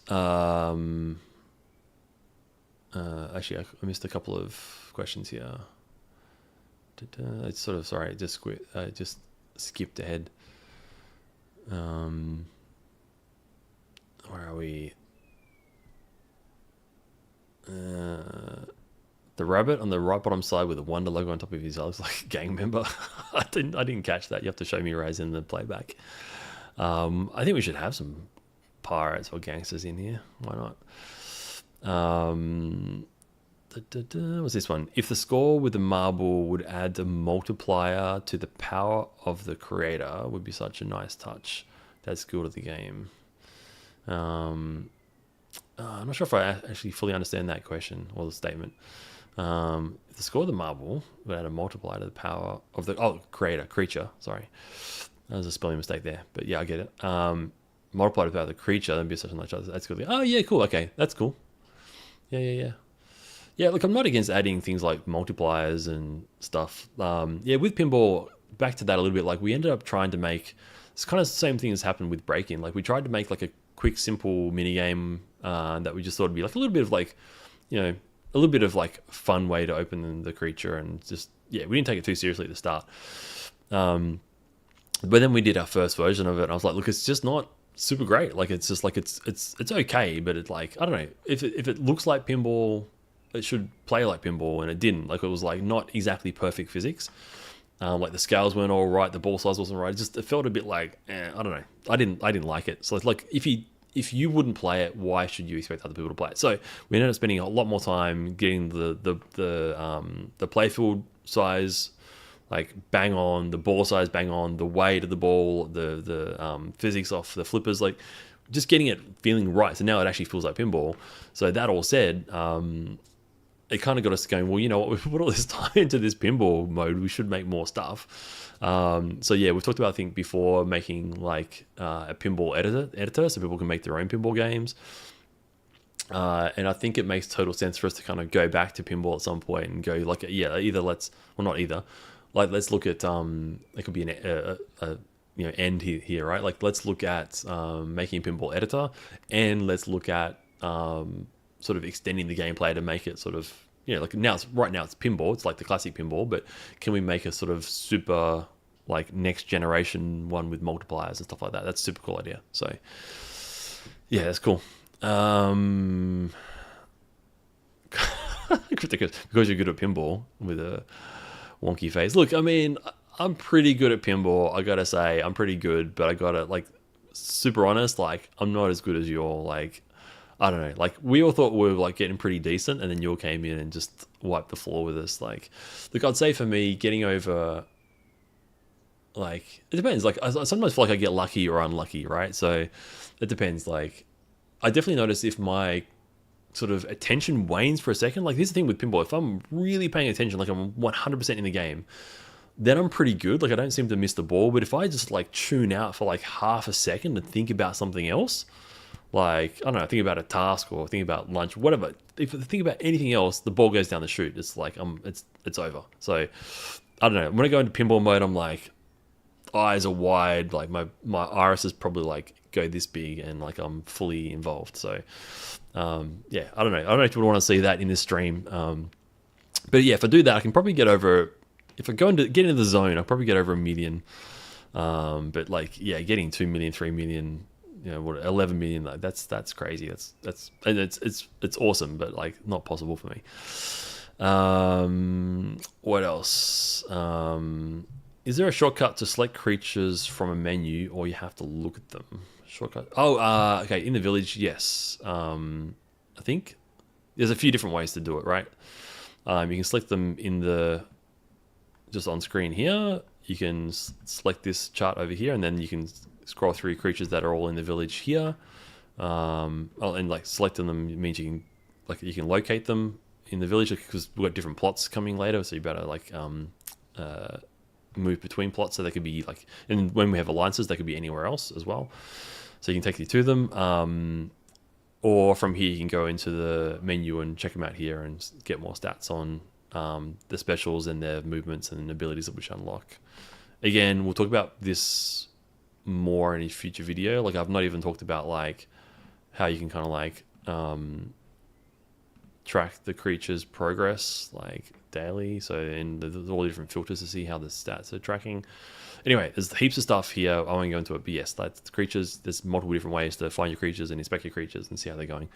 Actually, I missed a couple of questions here. It's sort of sorry, just skipped ahead. Where are we? The rabbit on the right bottom side with the Wonder logo on top of his eye looks like a gang member. I didn't catch that. You have to show me Raz in the playback. I think we should have some pirates or gangsters in here. Why not? What's this one? If the score with the marble would add a multiplier to the power of the creator, would be such a nice touch. That's good at the game. I'm not sure if I actually fully understand that question or the statement. If the score of the marble would add a multiplier to the power of the creature. Sorry, that was a spelling mistake there. But yeah, I get it. Multiplier to the power of the creature, that'd be such a nice touch. That's good. Oh yeah, cool. Okay, that's cool. Yeah. Look, I'm not against adding things like multipliers and stuff. With pinball, back to that a little bit. Like we ended up trying to make it's kind of the same thing as happened with breaking. Like we tried to make like a quick, simple mini game that we just thought would be like a little bit of like, a little bit of like fun way to open the creature, and just we didn't take it too seriously at the start. But then we did our first version of it, and I was like, look, it's just not super great. Like it's just like it's okay, but it's like I don't know if it looks like pinball, it should play like pinball, and it didn't. Like it was like not exactly perfect physics. Like the scales weren't all right, the ball size wasn't right. It felt a bit like I don't know. I didn't like it. So it's like if you wouldn't play it, why should you expect other people to play it? So we ended up spending a lot more time getting the playfield size like bang on, the ball size bang on, the weight of the ball, the physics off the flippers, like just getting it feeling right. So now it actually feels like pinball. So that all said, it kind of got us going, well, you know what, we've put all this time into this pinball mode, we should make more stuff. We've talked about, I think, before making like a pinball editor so people can make their own pinball games. And I think it makes total sense for us to kind of go back to pinball at some point and go like, let's look at, it could be an end here, right? Like let's look at making a pinball editor, and let's look at sort of extending the gameplay to make it sort of, like right now it's pinball, it's like the classic pinball, but can we make a sort of super like next generation one with multipliers and stuff like that? That's a super cool idea. So yeah, that's cool. Because you're good at pinball with a wonky face. Look, I mean, I'm pretty good at pinball. I gotta say, I'm pretty good, but I gotta like super honest. Like, I'm not as good as you all. Like, I don't know. Like, we all thought we were like getting pretty decent, and then you all came in and just wiped the floor with us. Like, look, I'd say for me, getting over. Like, it depends. Like, I sometimes feel like I get lucky or unlucky, right? So it depends. Like, I definitely notice if my sort of attention wanes for a second. Like, here's the thing with pinball. If I'm really paying attention, like I'm 100% in the game, then I'm pretty good. Like, I don't seem to miss the ball. But if I just like tune out for like half a second and think about something else, like, I don't know, think about a task or think about lunch, whatever. If I think about anything else, the ball goes down the chute. It's like, it's over. So I don't know. When I go into pinball mode, I'm like, eyes are wide. Like my irises probably like go this big, and like I'm fully involved. So I don't know. I don't know if you would want to see that in this stream. But yeah, if I do that, I can probably get over. If I get into the zone, I'll probably get over 1 million. But like, yeah, getting 2 million, 3 million, 11 million, like that's crazy. That's and it's awesome, but like not possible for me. What else? Is there a shortcut to select creatures from a menu, or you have to look at them? Shortcut. Oh, okay. In the village, yes. I think there's a few different ways to do it, right? You can select them in the just on screen here. You can select this chart over here, and then you can scroll through creatures that are all in the village here. And like selecting them means you can locate them in the village, because we've got different plots coming later, so you better like move between plots, so they could be like, and when we have alliances, they could be anywhere else as well. So you can take you to them, or from here you can go into the menu and check them out here and get more stats on the specials and their movements and abilities that which unlock. Again, we'll talk about this more in a future video. Like, I've not even talked about like how you can kind of like track the creature's progress like daily. So, and there's all the different filters to see how the stats are tracking. Anyway, there's heaps of stuff here. I won't go into it, but yes, that's creatures. There's multiple different ways to find your creatures and inspect your creatures and see how they're going.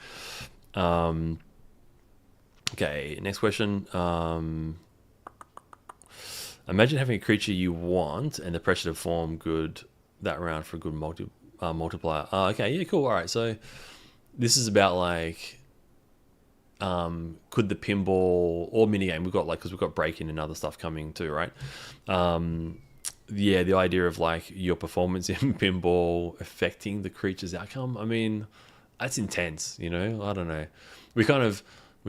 Okay, next question. Imagine having a creature you want and the pressure to form good that round for a good multiplier. Okay, yeah, cool. All right, so this is about like, could the pinball or minigame, we've got like, because we've got break-in and other stuff coming too, right? Yeah, the idea of like your performance in pinball affecting the creature's outcome. I mean, that's intense, you know? I don't know. We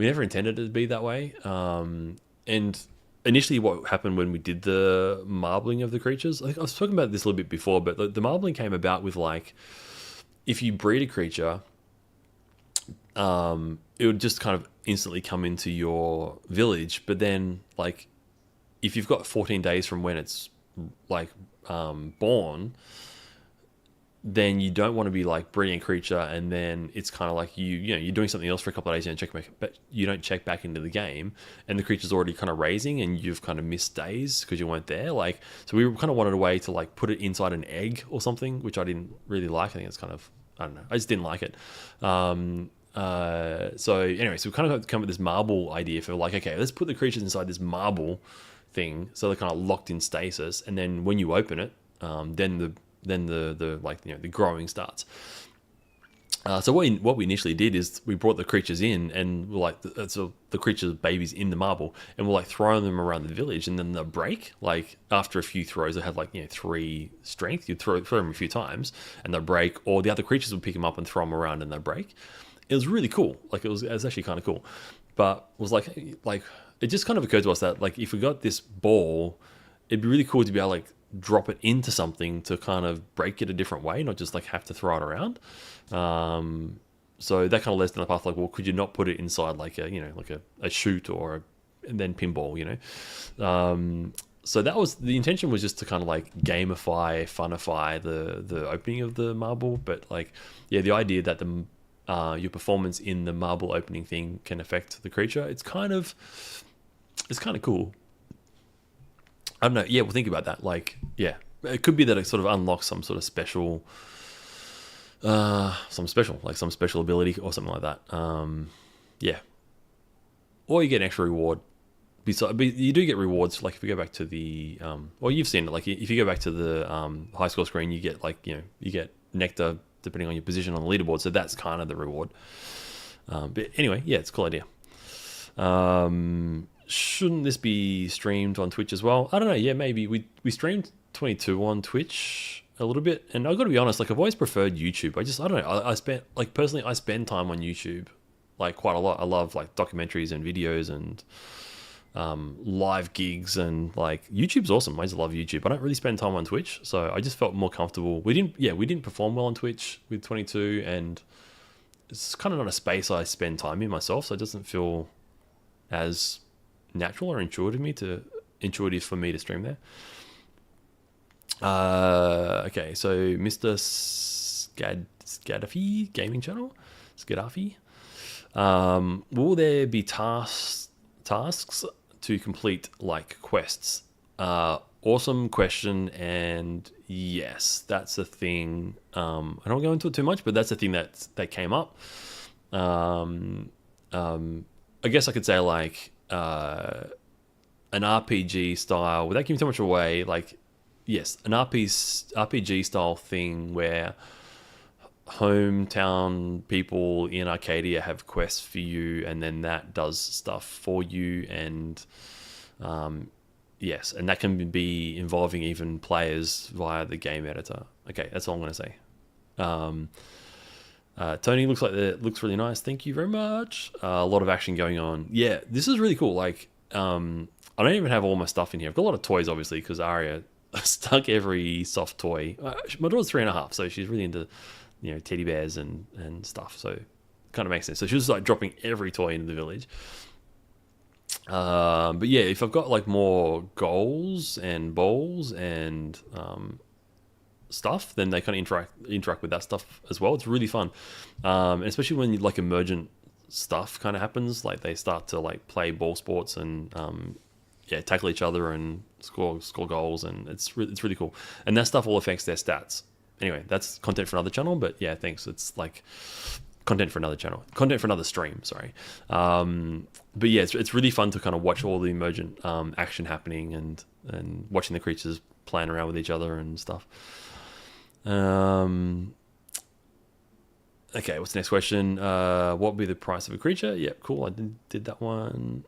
never intended it to be that way. And initially what happened when we did the marbling of the creatures, I was talking about this a little bit before, but the marbling came about with like, if you breed a creature, it would just kind of instantly come into your village. But then like, if you've got 14 days from when it's like born, then you don't want to be like breeding a creature and then it's kind of like you're doing something else for a couple of days and check back, but you don't check back into the game and the creature's already kind of raising and you've kind of missed days because you weren't there. Like, so we kind of wanted a way to like put it inside an egg or something, which I didn't really like. I think it's kind of, I don't know, I just didn't like it. So anyway, so we kind of come with this marble idea for like, okay, let's put the creatures inside this marble thing so they're kind of locked in stasis, and then when you open it, then the like, you know, the growing starts. So what we initially did is we brought the creatures in and we're like, so the creatures' babies in the marble, and we're like throwing them around the village, and then they'll break. Like after a few throws, they had like, you know, 3 strength. You'd throw them a few times and they'll break, or the other creatures would pick them up and throw them around and they'll break. It was really cool. Like it was actually kind of cool, but it was like it just kind of occurred to us that like if we got this ball, it'd be really cool to be able to like drop it into something to kind of break it a different way, not just like have to throw it around. So that kind of led down the path like, well, could you not put it inside like a, you know, like a chute and then pinball, you know? So that was the intention, was just to kind of like gamify, funify the opening of the marble. But like, yeah, the idea that your performance in the marble opening thing can affect the creature, it's kind of cool. I don't know. Yeah, we'll think about that. Like, yeah, it could be that it sort of unlocks some sort of special, some special ability or something like that. Yeah. Or you get an extra reward. But you do get rewards. Like if you go back to the, well, you've seen it. Like if you go back to the high score screen, you get like, you know, you get nectar depending on your position on the leaderboard. So that's kind of the reward. But anyway, yeah, it's a cool idea. Shouldn't this be streamed on Twitch as well? I don't know. Yeah, maybe we streamed 22 on Twitch a little bit, and I've got to be honest, like I've always preferred YouTube. I don't know. I spend time on YouTube like quite a lot. I love like documentaries and videos and live gigs, and like YouTube's awesome. I just love YouTube. I don't really spend time on Twitch, so I just felt more comfortable. We didn't perform well on Twitch with 22, and it's kind of not a space I spend time in myself, so it doesn't feel as natural or intuitive for me to stream there. Okay, so Mr. Scadafi Gaming Channel, Scadafi. Will there be tasks to complete like quests? Awesome question, and yes, that's a thing. I don't go into it too much, but that's a thing that came up. I guess I could say like an RPG style, without giving too much away, like, yes, an RPG style thing where hometown people in Arcadia have quests for you, and then that does stuff for you, and yes, and that can be involving even players via the game editor. Okay, that's all I'm going to say. Tony, looks really nice. Thank you very much. A lot of action going on. Yeah, this is really cool. Like, I don't even have all my stuff in here. I've got a lot of toys, obviously, because Aria stuck every soft toy. My daughter's 3.5, so she's really into, teddy bears and stuff. So it kind of makes sense. So she was like dropping every toy into the village. But yeah, if I've got like more goals and balls and stuff, then they kind of interact with that stuff as well. It's really fun, and especially when like emergent stuff kind of happens, like they start to like play ball sports and tackle each other and score goals, and it's really cool. And that stuff all affects their stats. Anyway, that's content for another channel, but yeah, thanks. It's like content for another channel, content for another stream. Sorry, but yeah, it's really fun to kind of watch all the emergent action happening and watching the creatures playing around with each other and stuff. Okay, what's the next question? What would be the price of a creature? Yeah, cool. I did that one.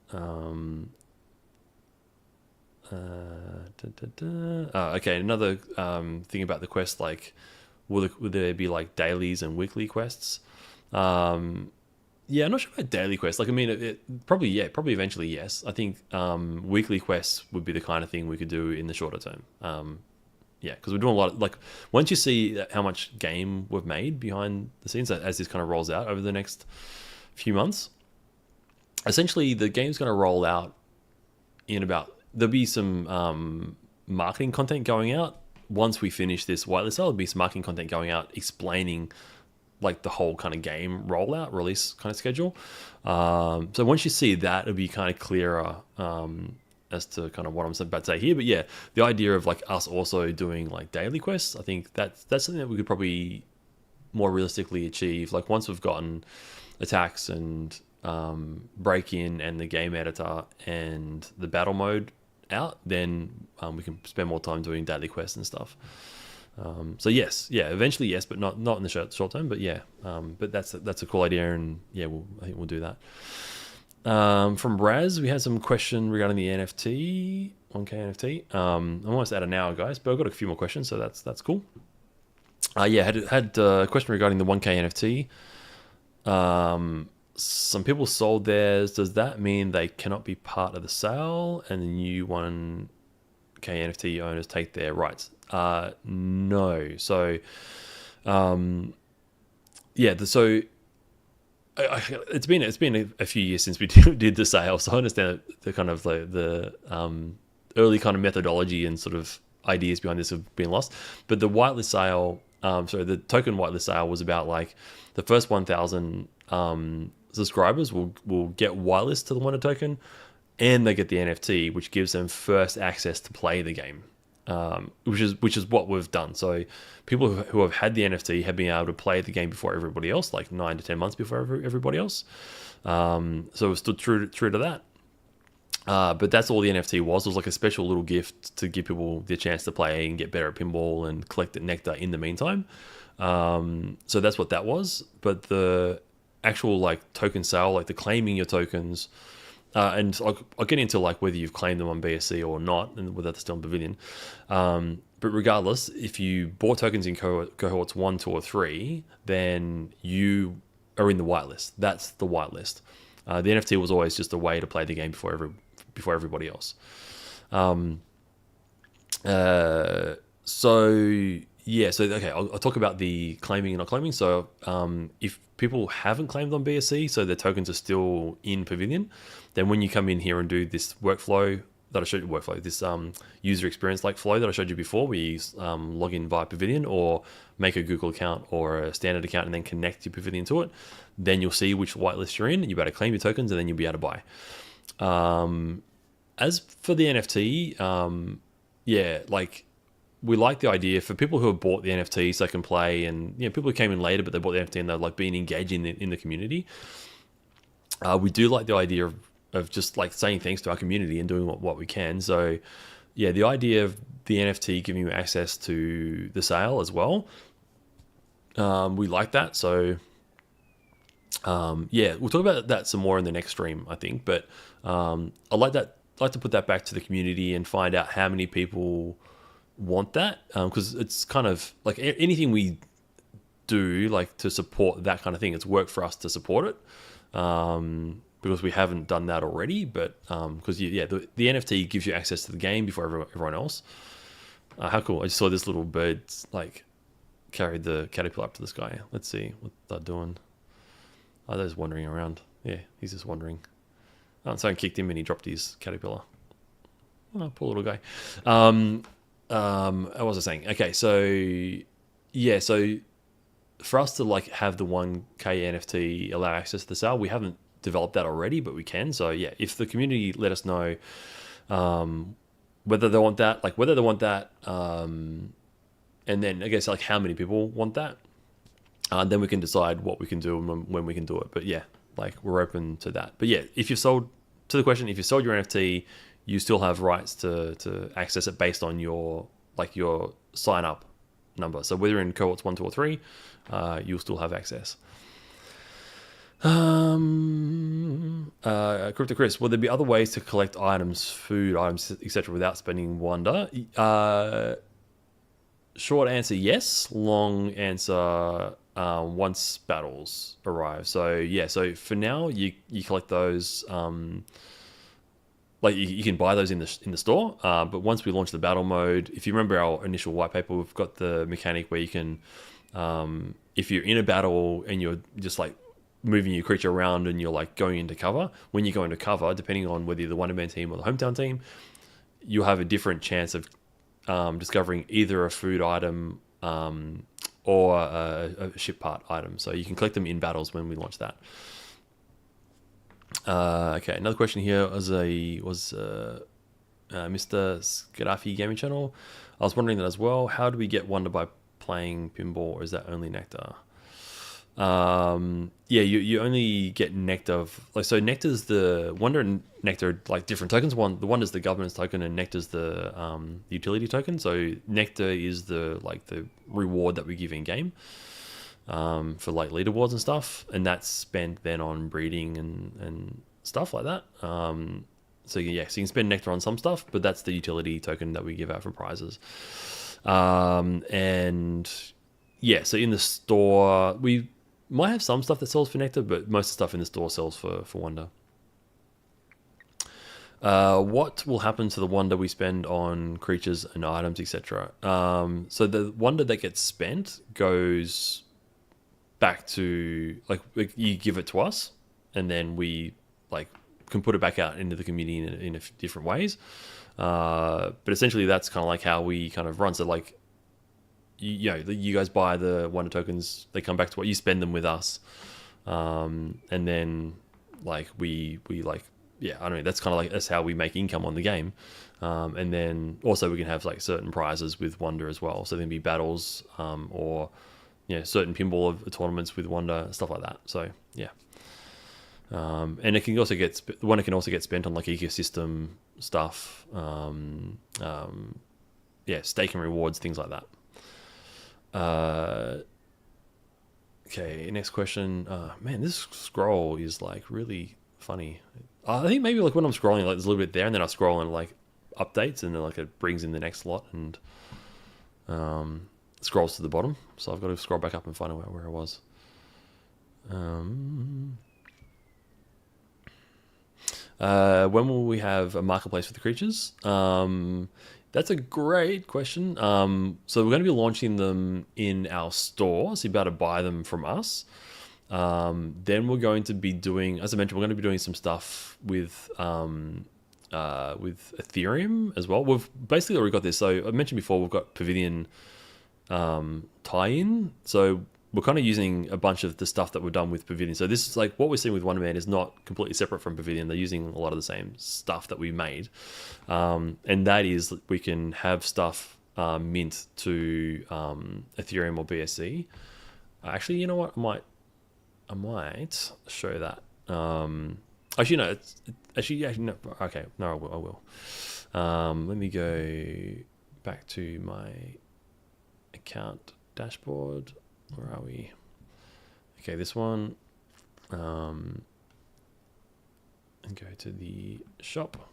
Okay, another thing about the quest, like, would there be like dailies and weekly quests? Yeah, I'm not sure about daily quests. Like, I mean, it probably eventually, yes. I think weekly quests would be the kind of thing we could do in the shorter term. Yeah, because we're doing a lot of, like, once you see how much game we've made behind the scenes as this kind of rolls out over the next few months, essentially the game's going to roll out in about, there'll be some marketing content going out once we finish this whitelist. There'll be some marketing content going out explaining like the whole kind of game rollout release kind of schedule. So once you see that, it'll be kind of clearer as to kind of what I'm about to say here. But yeah, the idea of like us also doing like daily quests, I think that's something that we could probably more realistically achieve. Like, once we've gotten attacks and break-in and the game editor and the battle mode out, then we can spend more time doing daily quests and stuff. So yes, eventually yes, but not in the short term. But yeah, but that's a cool idea, and yeah, I think we'll do that. From Raz, we had some question regarding the NFT, 1K NFT. I'm almost at an hour, guys, but I've got a few more questions, so that's cool. Yeah, had a question regarding the 1K NFT. Some people sold theirs. Does that mean they cannot be part of the sale and the new 1K NFT owners take their rights? No. So, it's been a few years since we did the sale, so I understand the kind of the early kind of methodology and sort of ideas behind this have been lost. But the whitelist sale, the token whitelist sale was about like the first 1,000 subscribers will get whitelist to the Wonder token, and they get the NFT, which gives them first access to play the game. Which is what we've done. So people who have had the NFT have been able to play the game before everybody else, like 9 to 10 months before everybody else. So we've stood true to that. But that's all the NFT was. It was like a special little gift to give people the chance to play and get better at pinball and collect the nectar in the meantime. So that's what that was. But the actual like token sale, like the claiming your tokens, and I'll get into like whether you've claimed them on BSC or not, and whether that's still in Pavillion. But regardless, if you bought tokens in cohorts 1, 2, or 3, then you are in the whitelist. That's the whitelist. The NFT was always just a way to play the game before everybody else. Okay, I'll talk about the claiming and not claiming. So if people haven't claimed on BSC, so their tokens are still in Pavillion, then when you come in here and do this workflow that I showed you, this user experience like flow that I showed you before, where you log in via Pavillion or make a Google account or a standard account and then connect your Pavillion to it, then you'll see which whitelist you're in, and you'll be able to claim your tokens, and then you'll be able to buy. As for the NFT, we like the idea for people who have bought the NFT so they can play, and people who came in later but they bought the NFT and they've like been engaged in the community. We do like the idea of just like saying thanks to our community and doing what we can. So yeah, the idea of the NFT giving you access to the sale as well, we like that. So yeah, we'll talk about that some more in the next stream, I think. But I like to put that back to the community and find out how many people want that, because it's kind of like anything we do like to support that kind of thing. It's work for us to support it, because we haven't done that already. But because the NFT gives you access to the game before everyone else. How cool! I just saw this little bird like carried the caterpillar up to the sky. Let's see what they're doing. Oh, they're just wandering around. Yeah, he's just wandering. Oh, someone kicked him and he dropped his caterpillar. Oh, poor little guy. What was I saying? Okay, so yeah, so for us to like have the 1K NFT allow access to the sale, we haven't developed that already, but we can. So yeah, if the community let us know whether they want that, and then I guess like how many people want that, then we can decide what we can do and when we can do it. But yeah, like we're open to that. But yeah, if you've sold, to the question, if you sold your NFT, you still have rights to access it based on your sign up number. So whether in cohorts 1, 2, or 3, you'll still have access. Crypto Chris, will there be other ways to collect items, food items, etc., without spending Wonder? Short answer, yes. Long answer, once battles arrive. So yeah, so for now you collect those. Like you can buy those in the store, but once we launch the battle mode, if you remember our initial white paper, we've got the mechanic where you can, if you're in a battle and you're just like moving your creature around and you're like going into cover, when you go into cover, depending on whether you're the Wonderman team or the hometown team, you'll have a different chance of discovering either a food item or a ship part item. So you can collect them in battles when we launch that. Okay, another question here was Mr. Skadafi Gaming Channel. I was wondering that as well. How do we get Wonder by playing pinball, or is that only Nectar? Yeah, you only get Nectar. So Nectar's the Wonder and Nectar like different tokens. The Wonder's the governance token, and Nectar's the utility token. So Nectar is the reward that we give in game. For like leaderboards and stuff, and that's spent then on breeding and stuff like that. So you can spend Nectar on some stuff, but that's the utility token that we give out for prizes. And yeah, so in the store we might have some stuff that sells for Nectar, but most of the stuff in the store sells for Wonder. What will happen to the Wonder we spend on creatures and items, etc.? So the Wonder that gets spent goes back to like you give it to us, and then we like can put it back out into the community in different ways. But essentially, that's kind of like how we kind of run. So like, you guys buy the Wonder tokens, they come back to what you spend them with us, and then like we like I don't know. That's kind of like that's how we make income on the game, and then also we can have like certain prizes with Wonder as well. So there can be battles, or certain pinball tournaments with Wonder, stuff like that. So yeah, and it can also Wonder can also get spent on like ecosystem stuff, stake and rewards, things like that. Okay, next question. Man, this scroll is like really funny. I think maybe like when I'm scrolling, like there's a little bit there, and then I scroll and like updates, and then like it brings in the next lot, and scrolls to the bottom, so I've got to scroll back up and find out where I was. When will we have a marketplace for the creatures? That's a great question. So we're going to be launching them in our store, so you'll be able to buy them from us. Then we're going to be doing, as I mentioned, we're going to be doing some stuff with Ethereum as well. We've basically already got this. So I mentioned before, we've got Pavillion tie-in, so we're kind of using a bunch of the stuff that we've done with Pavillion. So this is like what we're seeing with Wonderman is not completely separate from Pavillion. They're using a lot of the same stuff that we made, and that is we can have stuff mint to Ethereum or BSC. Actually, you know what? I might show that. Actually, no. No. Okay, no, I will. Let me go back to my account dashboard. Where are we? Okay, this one. And go to the shop.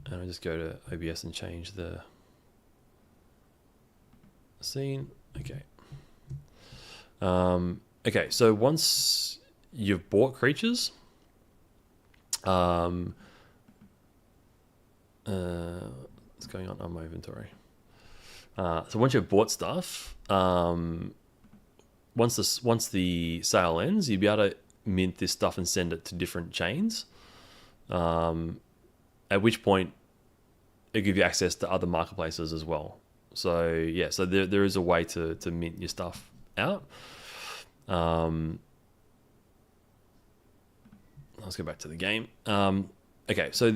And I just go to OBS and change the scene. Okay. Okay, so once you've bought creatures, what's going on my inventory? So once you've bought stuff, once the sale ends, you'll be able to mint this stuff and send it to different chains. At which point it gives you access to other marketplaces as well. So yeah, so there is a way to mint your stuff out. Let's go back to the game. Okay, so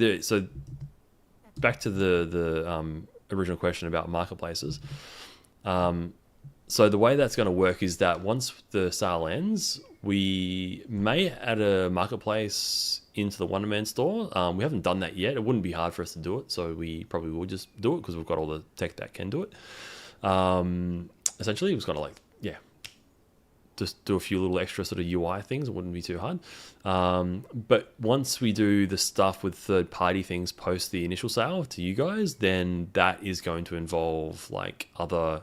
back to the original question about marketplaces. So the way that's going to work is that once the sale ends, we may add a marketplace into the Wonderman store. We haven't done that yet. It wouldn't be hard for us to do it, so we probably will just do it because we've got all the tech that can do it. Essentially, we've got to just do a few little extra sort of UI things. It wouldn't be too hard. But once we do the stuff with third-party things post the initial sale to you guys, then that is going to involve like other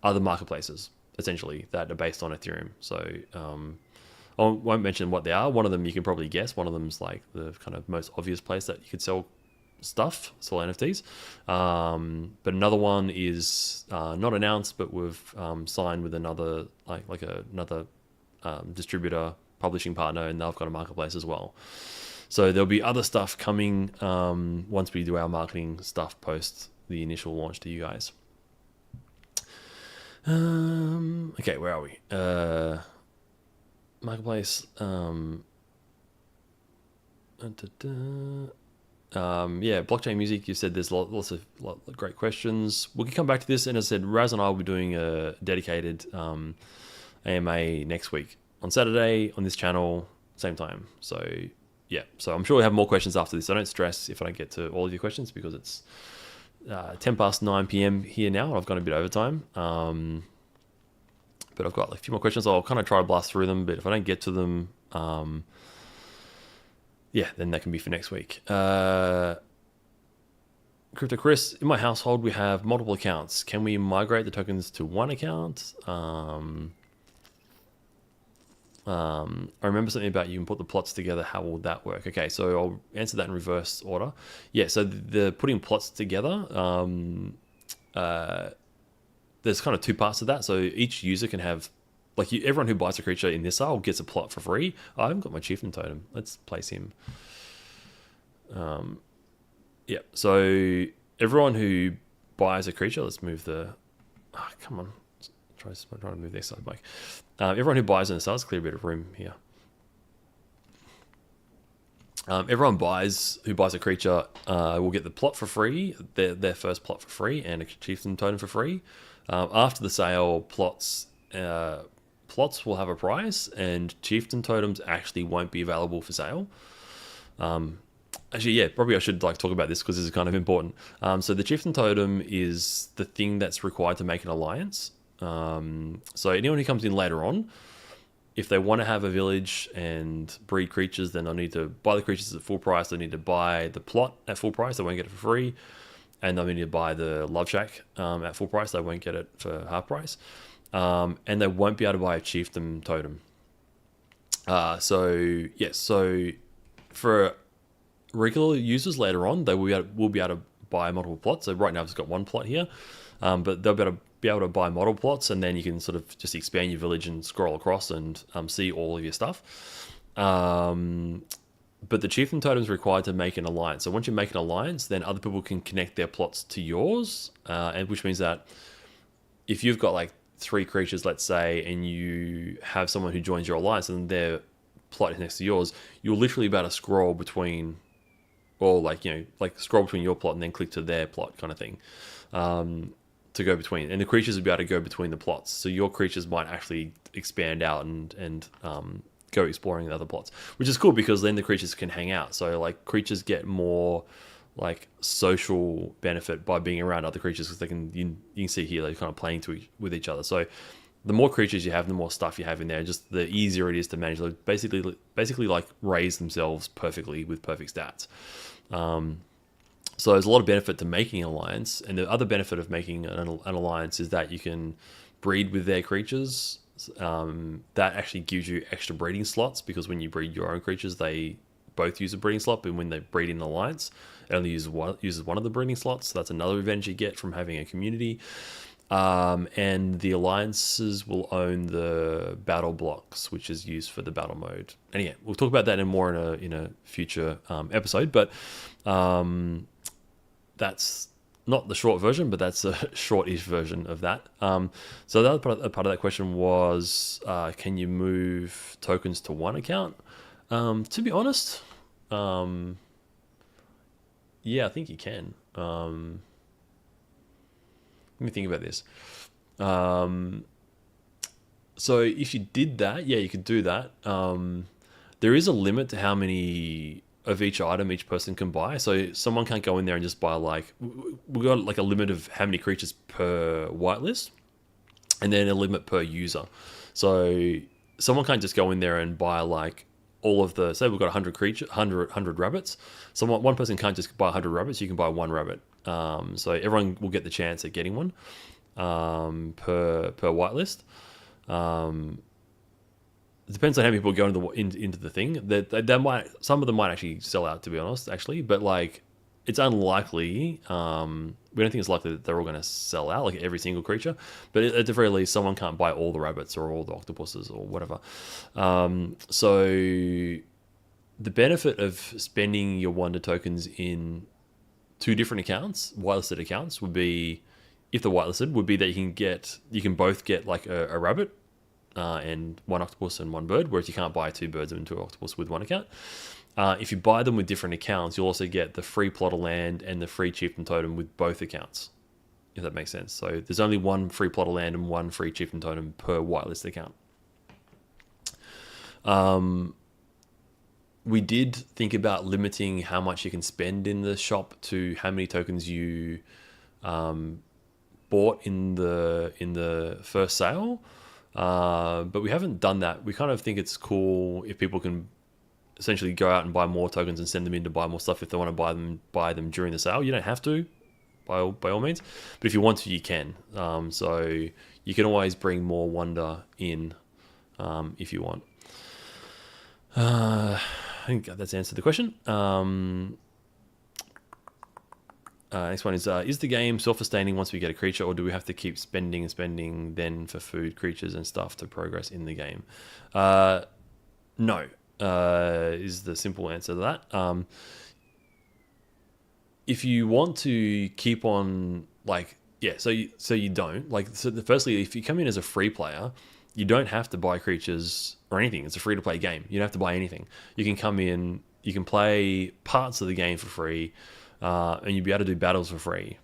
marketplaces, essentially, that are based on Ethereum. So I won't mention what they are. One of them you can probably guess. One of them is like the kind of most obvious place that you could sell stuff, sell NFTs. But another one is not announced, but we've signed with another another distributor, publishing partner, and they've got a marketplace as well. So there'll be other stuff coming once we do our marketing stuff post the initial launch to you guys. Okay, where are we? Marketplace. Yeah, blockchain music. You said there's lots of great questions. We can come back to this, and as I said, Raz and I will be doing a dedicated AMA next week on Saturday on this channel, same time. So yeah, so I'm sure we'll have more questions after this. So don't stress if I don't get to all of your questions because it's 10 past 9 p.m. here now. I've gone a bit overtime. But I've got a few more questions. I'll kind of try to blast through them, but if I don't get to them, yeah, then that can be for next week. Crypto Chris, in my household, we have multiple accounts. Can we migrate the tokens to one account? I remember something about you can put the plots together. How will that work? Okay, so I'll answer that in reverse order. Yeah, so the putting plots together, there's kind of two parts to that. So each user can have, everyone who buys a creature in this sale gets a plot for free. I haven't got my chieftain totem. Let's place him. Yeah, so everyone who buys a creature, let's move the, come on. I'm trying to move this side, Mike. Everyone who buys in the sale, let's clear a bit of room here. Everyone who buys a creature will get the plot for free, their first plot for free, and a chieftain totem for free. After the sale, plots will have a price, and chieftain totems actually won't be available for sale. Actually, yeah, probably I should talk about this because this is kind of important. So the chieftain totem is the thing that's required to make an alliance. So anyone who comes in later on, if they want to have a village and breed creatures, then they'll need to buy the creatures at full price. They need to buy the plot at full price. They won't get it for free. And they'll need to buy the Love Shack at full price. They won't get it for half price. And they won't be able to buy a chieftain totem. So for regular users later on, they will be able to buy multiple plots. So right now I've just got one plot here. But they'll be able to buy model plots, and then you can sort of just expand your village and scroll across and see all of your stuff. But the chieftain totem is required to make an alliance. So once you make an alliance, then other people can connect their plots to yours, and which means that if you've got 3 creatures, let's say, and you have someone who joins your alliance and their plot is next to yours, you'll literally be able to scroll between, or scroll between your plot and then click to their plot kind of thing. To go between, and the creatures will be able to go between the plots. So your creatures might actually expand out and go exploring other plots, which is cool because then the creatures can hang out. So like creatures get more like social benefit by being around other creatures because you can see here they're kind of playing with each other. So the more creatures you have, the more stuff you have in there, just the easier it is to manage. Like basically like raise themselves perfectly with perfect stats. So there's a lot of benefit to making an alliance, and the other benefit of making an alliance is that you can breed with their creatures. That actually gives you extra breeding slots because when you breed your own creatures, they both use a breeding slot, but when they breed in an alliance, it only uses one of the breeding slots. So that's another advantage you get from having a community. And the alliances will own the battle blocks, which is used for the battle mode. And yeah, we'll talk about that in a future episode. But that's not the short version, but that's a short-ish version of that. So the other part of that question was, can you move tokens to one account? To be honest, yeah, I think you can. Let me think about this. So if you did that, yeah, you could do that. There is a limit to how many of each item each person can buy. So someone can't go in there and just buy like, we've got like a limit of how many creatures per whitelist and then a limit per user. So someone can't just go in there and buy like all of the, say we've got 100 rabbits. One person can't just buy 100 rabbits, you can buy one rabbit. So everyone will get the chance at getting one per whitelist. It depends on how many people go into the thing. That might, some of them might actually sell out, to be honest, actually, but like it's unlikely. We don't think it's likely that they're all going to sell out, like every single creature. But at the very least, someone can't buy all the rabbits or all the octopuses or whatever. So the benefit of spending your Wonder tokens in two different accounts, whitelisted accounts, would be, if they're whitelisted, would be that you can both get like a rabbit and one octopus and one bird, whereas you can't buy two birds and two octopus with one account. If you buy them with different accounts, you'll also get the free plot of land and the free chieftain totem with both accounts, if that makes sense. So there's only one free plot of land and one free chieftain totem per whitelist account. We did think about limiting how much you can spend in the shop to how many tokens you bought in the first sale, but we haven't done that. We kind of think it's cool if people can essentially go out and buy more tokens and send them in to buy more stuff if they want to buy them during the sale. You don't have to, by all means, but if you want to, you can. So you can always bring more Wonder in if you want. I think that's answered the question. Next one is the game self-sustaining once we get a creature, or do we have to keep spending then for food, creatures, and stuff to progress in the game? No, is the simple answer to that. If you want to keep on, like, yeah, so you don't, like, so firstly, if you come in as a free player, you don't have to buy creatures or anything. It's a free-to-play game. You don't have to buy anything. You can come in, you can play parts of the game for free, and you'll be able to do battles for free.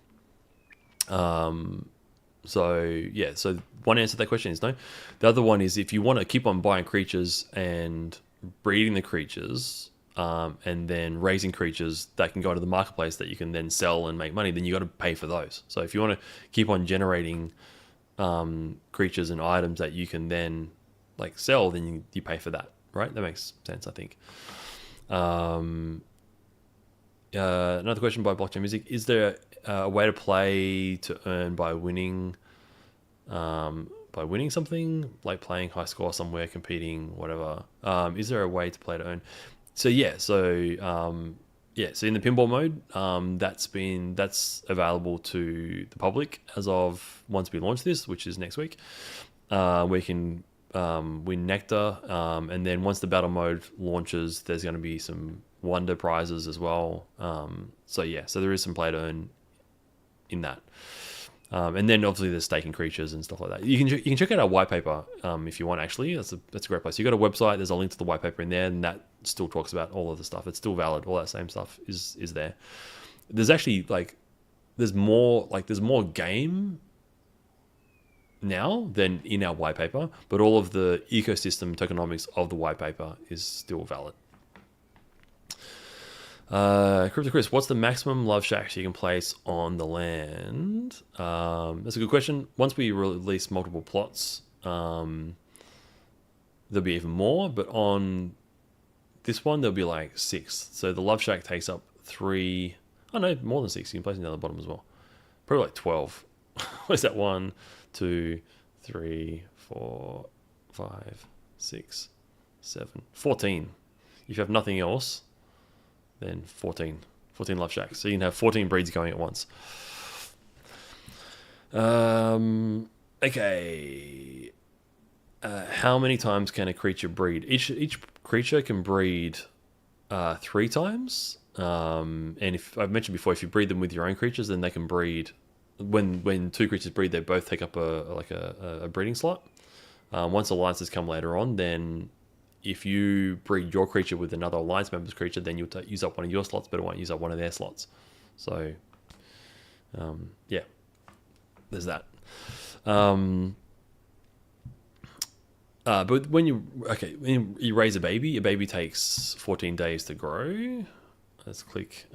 So yeah, so one answer to that question is no. The other one is if you want to keep on buying creatures and breeding the creatures, and then raising creatures that can go into the marketplace that you can then sell and make money, then you got to pay for those. So if you want to keep on generating creatures and items that you can then like sell, then you pay for that, right? That makes sense, I think. Another question by Blockchain Music: is there a way to play to earn by winning something, like playing high score somewhere, competing, whatever? Is there a way to play to earn? So yeah, so in the pinball mode, that's available to the public as of once we launch this, which is next week. We can win Nectar, and then once the battle mode launches, there's going to be some Wonder prizes as well. So there is some play to earn in that. And then obviously there's staking creatures and stuff like that. You can check out our white paper if you want. Actually, that's a great place. You got a website. There's a link to the white paper in there, and that still talks about all of the stuff. It's still valid. All that same stuff is there. There's actually there's more game now than in our white paper, but all of the ecosystem tokenomics of the white paper is still valid. Crypto Chris, what's the maximum love shacks you can place on the land? That's a good question. Once we release multiple plots, there'll be even more, but on this one there'll be like 6. So the love shack takes up 3. Oh no, more than 6. You can place it down the bottom as well. Probably like 12. What is that? 1, 2, 3, 4, 5, 6, 7, 14. If you have nothing else, then 14 love shacks. So you can have 14 breeds going at once. Okay. How many times can a creature breed? Each creature can breed 3 times. And if I've mentioned before, if you breed them with your own creatures, then they can breed. When 2 creatures breed, they both take up a breeding slot. Once alliances come later on, then if you breed your creature with another alliance member's creature, then you'll use up one of your slots, but it won't use up one of their slots. So, yeah, there's that. But when you raise a baby takes 14 days to grow. Let's click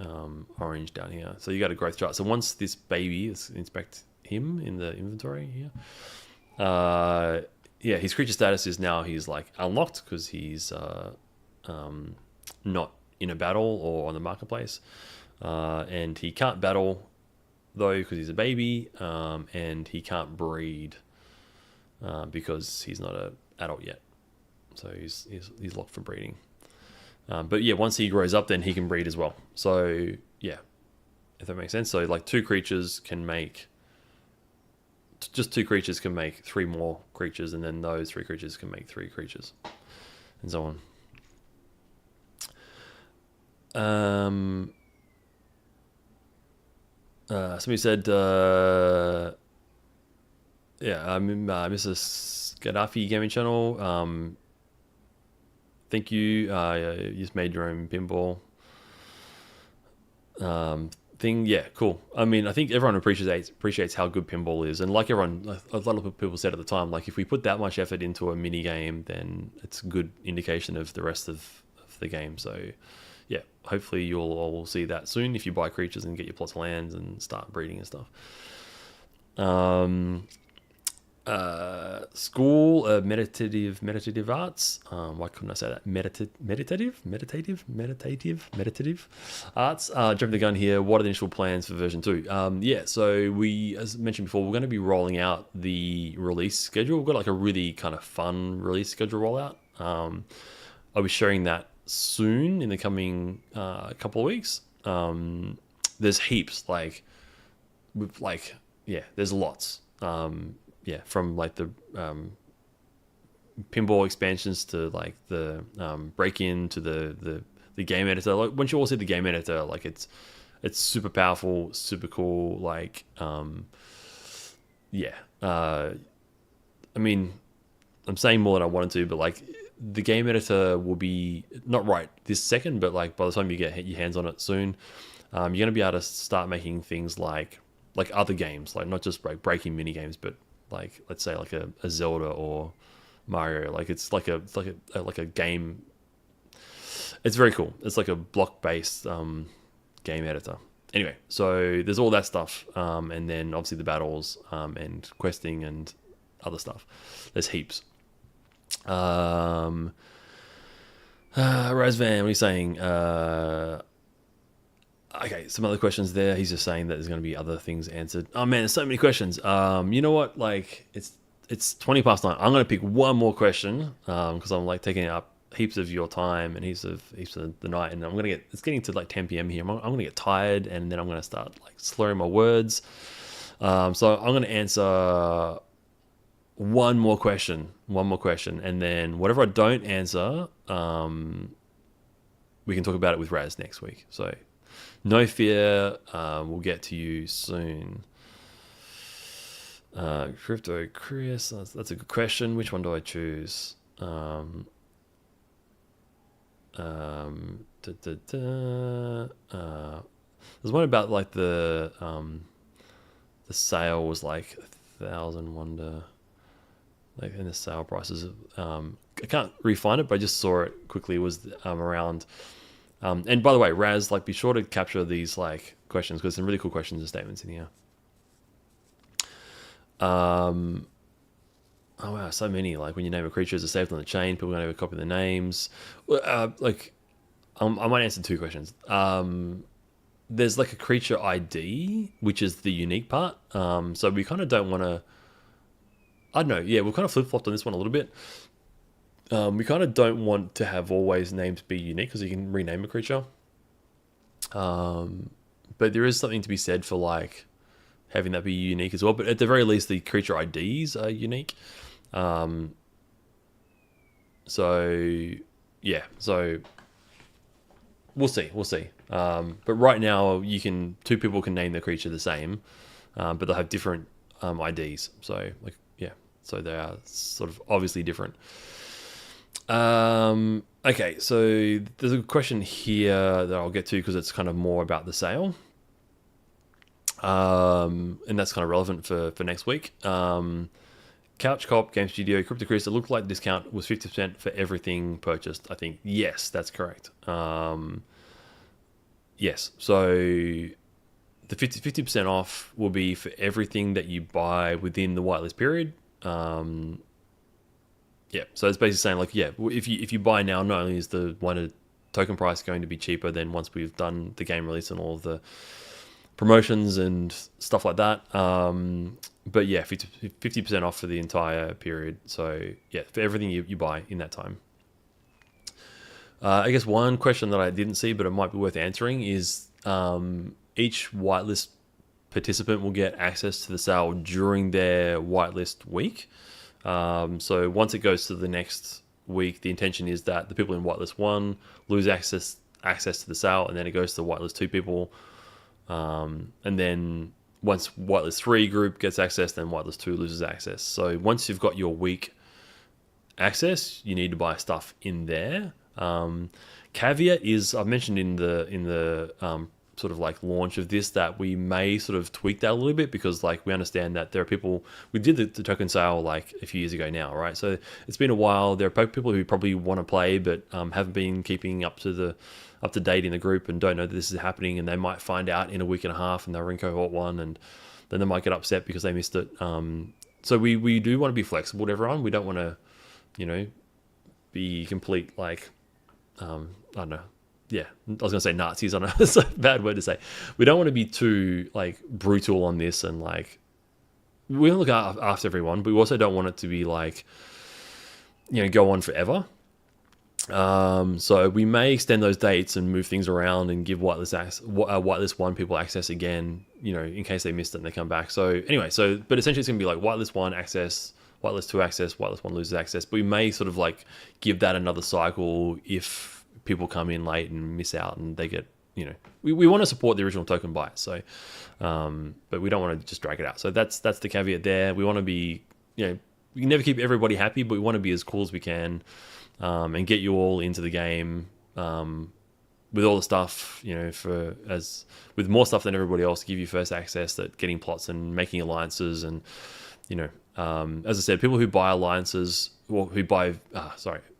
orange down here. So you got a growth chart. So once this baby, let's inspect him in the inventory here. Yeah, his creature status is now he's like unlocked because he's not in a battle or on the marketplace, and he can't battle though because he's a baby, and he can't breed because he's not an adult yet. So he's locked for breeding. But yeah, once he grows up, then he can breed as well. So yeah, if that makes sense. So like 2 creatures can make. Just 2 creatures can make 3 more creatures, and then those 3 creatures can make 3 creatures, and so on. Somebody said, Mrs. Gaddafi Gaming Channel. Thank you. You just made your own pinball thing. Yeah, cool. I mean, I think everyone appreciates how good pinball is, and like everyone, a lot of people said at the time, like if we put that much effort into a mini game, then it's a good indication of the rest of the game. So yeah, hopefully you'll all see that soon if you buy creatures and get your plots of lands and start breeding and stuff. School of meditative arts. Why couldn't I say that? Meditative arts. Jumping the gun here. What are the initial plans for version 2? Yeah, so we, as mentioned before, we're going to be rolling out the release schedule. We've got like a really kind of fun release schedule rollout. I'll be sharing that soon in the coming couple of weeks. There's heaps, there's lots. Yeah, from like the pinball expansions to like the break-in to the game editor. Like once you all see the game editor, like it's super powerful, super cool. Like I mean, I'm saying more than I wanted to, but like the game editor will be not right this second, but like by the time you get your hands on it soon, you're gonna be able to start making things like other games, like not just like breaking mini games, but like let's say like a Zelda or Mario. Like it's like a game. It's very cool. It's like a block-based game editor. Anyway, so there's all that stuff, and then obviously the battles and questing and other stuff. There's heaps. Razvan, what are you saying? Okay, some other questions there. He's just saying that there's going to be other things answered. Oh man, there's so many questions. You know what? Like it's 20 past 9. I'm going to pick one more question because I'm like taking up heaps of your time and heaps of the night, and it's getting to like 10 p.m. here. I'm going to get tired, and then I'm going to start like slurring my words. So I'm going to answer one more question, and then whatever I don't answer, we can talk about it with Raz next week. So no fear, we'll get to you soon. Crypto Chris, that's a good question. Which one do I choose? There's one about like the sale was like 1,000 Wonder. like in the sale prices. I can't re-find it, but I just saw it quickly. It was around. And by the way, Raz, like, be sure to capture these like questions because some really cool questions and statements in here. Oh wow, so many. Like when you name a creature as a saved on the chain, people are going to copy the names. Like, I might answer two questions. There's like a creature ID, which is the unique part. So we kind of don't want to. I don't know. Yeah, we've kind of flip-flopped on this one a little bit. We kind of don't want to have always names be unique because you can rename a creature. But there is something to be said for like having that be unique as well. But at the very least, the creature IDs are unique. So yeah, so we'll see. But right now, two people can name the creature the same, but they'll have different IDs. So like, yeah, so they are sort of obviously different. Okay, so there's a question here that I'll get to because it's kind of more about the sale. And that's kind of relevant for next week. Couch Cop, Game Studio, Crypto Chris, it looked like the discount was 50% for everything purchased, I think. Yes, that's correct. Yes, so the 50% off will be for everything that you buy within the whitelist period. Yeah, so it's basically saying like, yeah, if you buy now, not only is the token price going to be cheaper than once we've done the game release and all of the promotions and stuff like that. But yeah, 50% off for the entire period. So yeah, for everything you buy in that time. I guess one question that I didn't see, but it might be worth answering is each whitelist participant will get access to the sale during their whitelist week. So once it goes to the next week, the intention is that the people in whitelist 1 lose access to the sale, and then it goes to the whitelist 2 people. And then once whitelist 3 group gets access, then whitelist 2 loses access. So once you've got your week access, you need to buy stuff in there. Caveat is, I've mentioned in the sort of like launch of this that we may sort of tweak that a little bit because like we understand that there are people, we did the token sale like a few years ago now, right? So it's been a while. There are people who probably want to play but haven't been keeping up to date in the group and don't know that this is happening, and they might find out in a week and a half and they're in cohort 1 and then they might get upset because they missed it. So we do want to be flexible to everyone. We don't want to, be complete like I don't know. Yeah, I was gonna say Nazis. I know it's a bad word to say. We don't want to be too like brutal on this, and like we look after everyone, but we also don't want it to be like go on forever. So we may extend those dates and move things around and give whitelist 1 people access again, in case they missed it and they come back. So anyway, but essentially it's gonna be like whitelist 1 access, whitelist 2 access, whitelist 1 loses access. But we may sort of like give that another cycle if people come in late and miss out and they get, we want to support the original token buy. So, but we don't want to just drag it out. So that's the caveat there. We want to be, we can never keep everybody happy, but we want to be as cool as we can, and get you all into the game, with all the stuff, with more stuff than everybody else, give you first access, that getting plots and making alliances and, as I said, people who buy alliances, or who buy,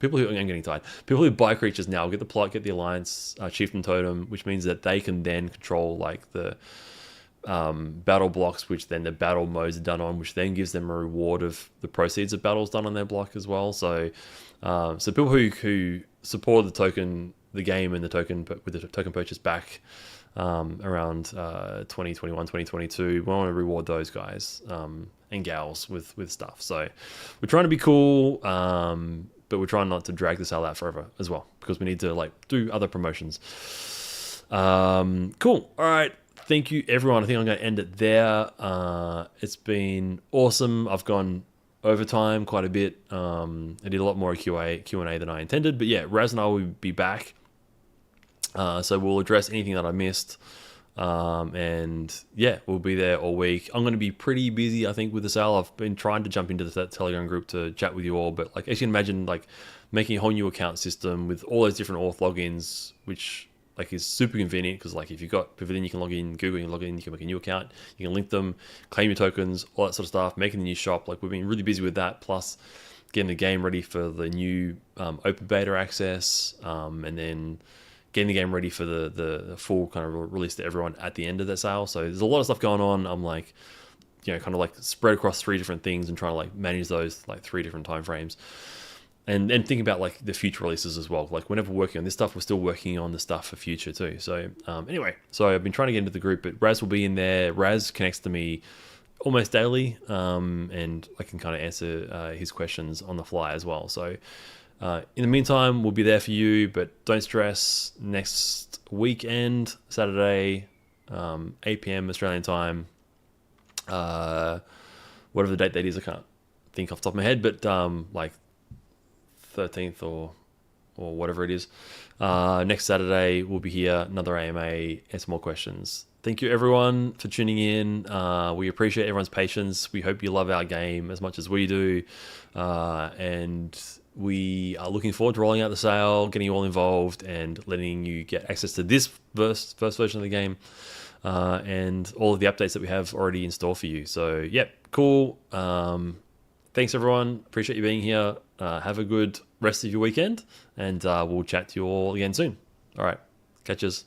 people who, I'm getting tired. People who buy creatures now get the plot, get the alliance, chieftain totem, which means that they can then control like the battle blocks, which then the battle modes are done on, which then gives them a reward of the proceeds of battles done on their block as well. So, people who support the game and the token, with the token purchase back around 2021, 2022, we want to reward those guys and gals with stuff. So we're trying to be cool, but we're trying not to drag the sale out forever as well, because we need to like do other promotions. Cool. All right. Thank you, everyone. I think I'm going to end it there. It's been awesome. I've gone overtime quite a bit. I did a lot more Q&A than I intended, but yeah, Raz and I will be back. So we'll address anything that I missed. And yeah, we'll be there all week. I'm going to be pretty busy, I think, with the sale. I've been trying to jump into the Telegram group to chat with you all, but like, as you can imagine, like making a whole new account system with all those different auth logins, which like is super convenient because like if you've got Pavillion, you can log in, Google, you can log in, you can make a new account, you can link them, claim your tokens, all that sort of stuff, making the new shop. Like we've been really busy with that, plus getting the game ready for the new open beta access, and then getting the game ready for the full kind of release to everyone at the end of that sale. So there's a lot of stuff going on. I'm like, kind of like spread across 3 different things and trying to like manage those like 3 different time frames. And thinking about like the future releases as well. Like whenever we're working on this stuff, we're still working on the stuff for future too. So anyway, so I've been trying to get into the group, but Raz will be in there. Raz connects to me almost daily, and I can kind of answer his questions on the fly as well. So in the meantime, we'll be there for you, but don't stress. Next weekend, Saturday, 8 p.m. Australian time, whatever the date that is, I can't think off the top of my head, but like 13th or whatever it is. Next Saturday, we'll be here, another AMA, answer more questions. Thank you everyone for tuning in. We appreciate everyone's patience. We hope you love our game as much as we do. And we are looking forward to rolling out the sale, getting you all involved, and letting you get access to this first version of the game, and all of the updates that we have already in store for you. So, yep, cool. Thanks everyone. Appreciate you being here. Have a good rest of your weekend, and we'll chat to you all again soon. All right, catch us.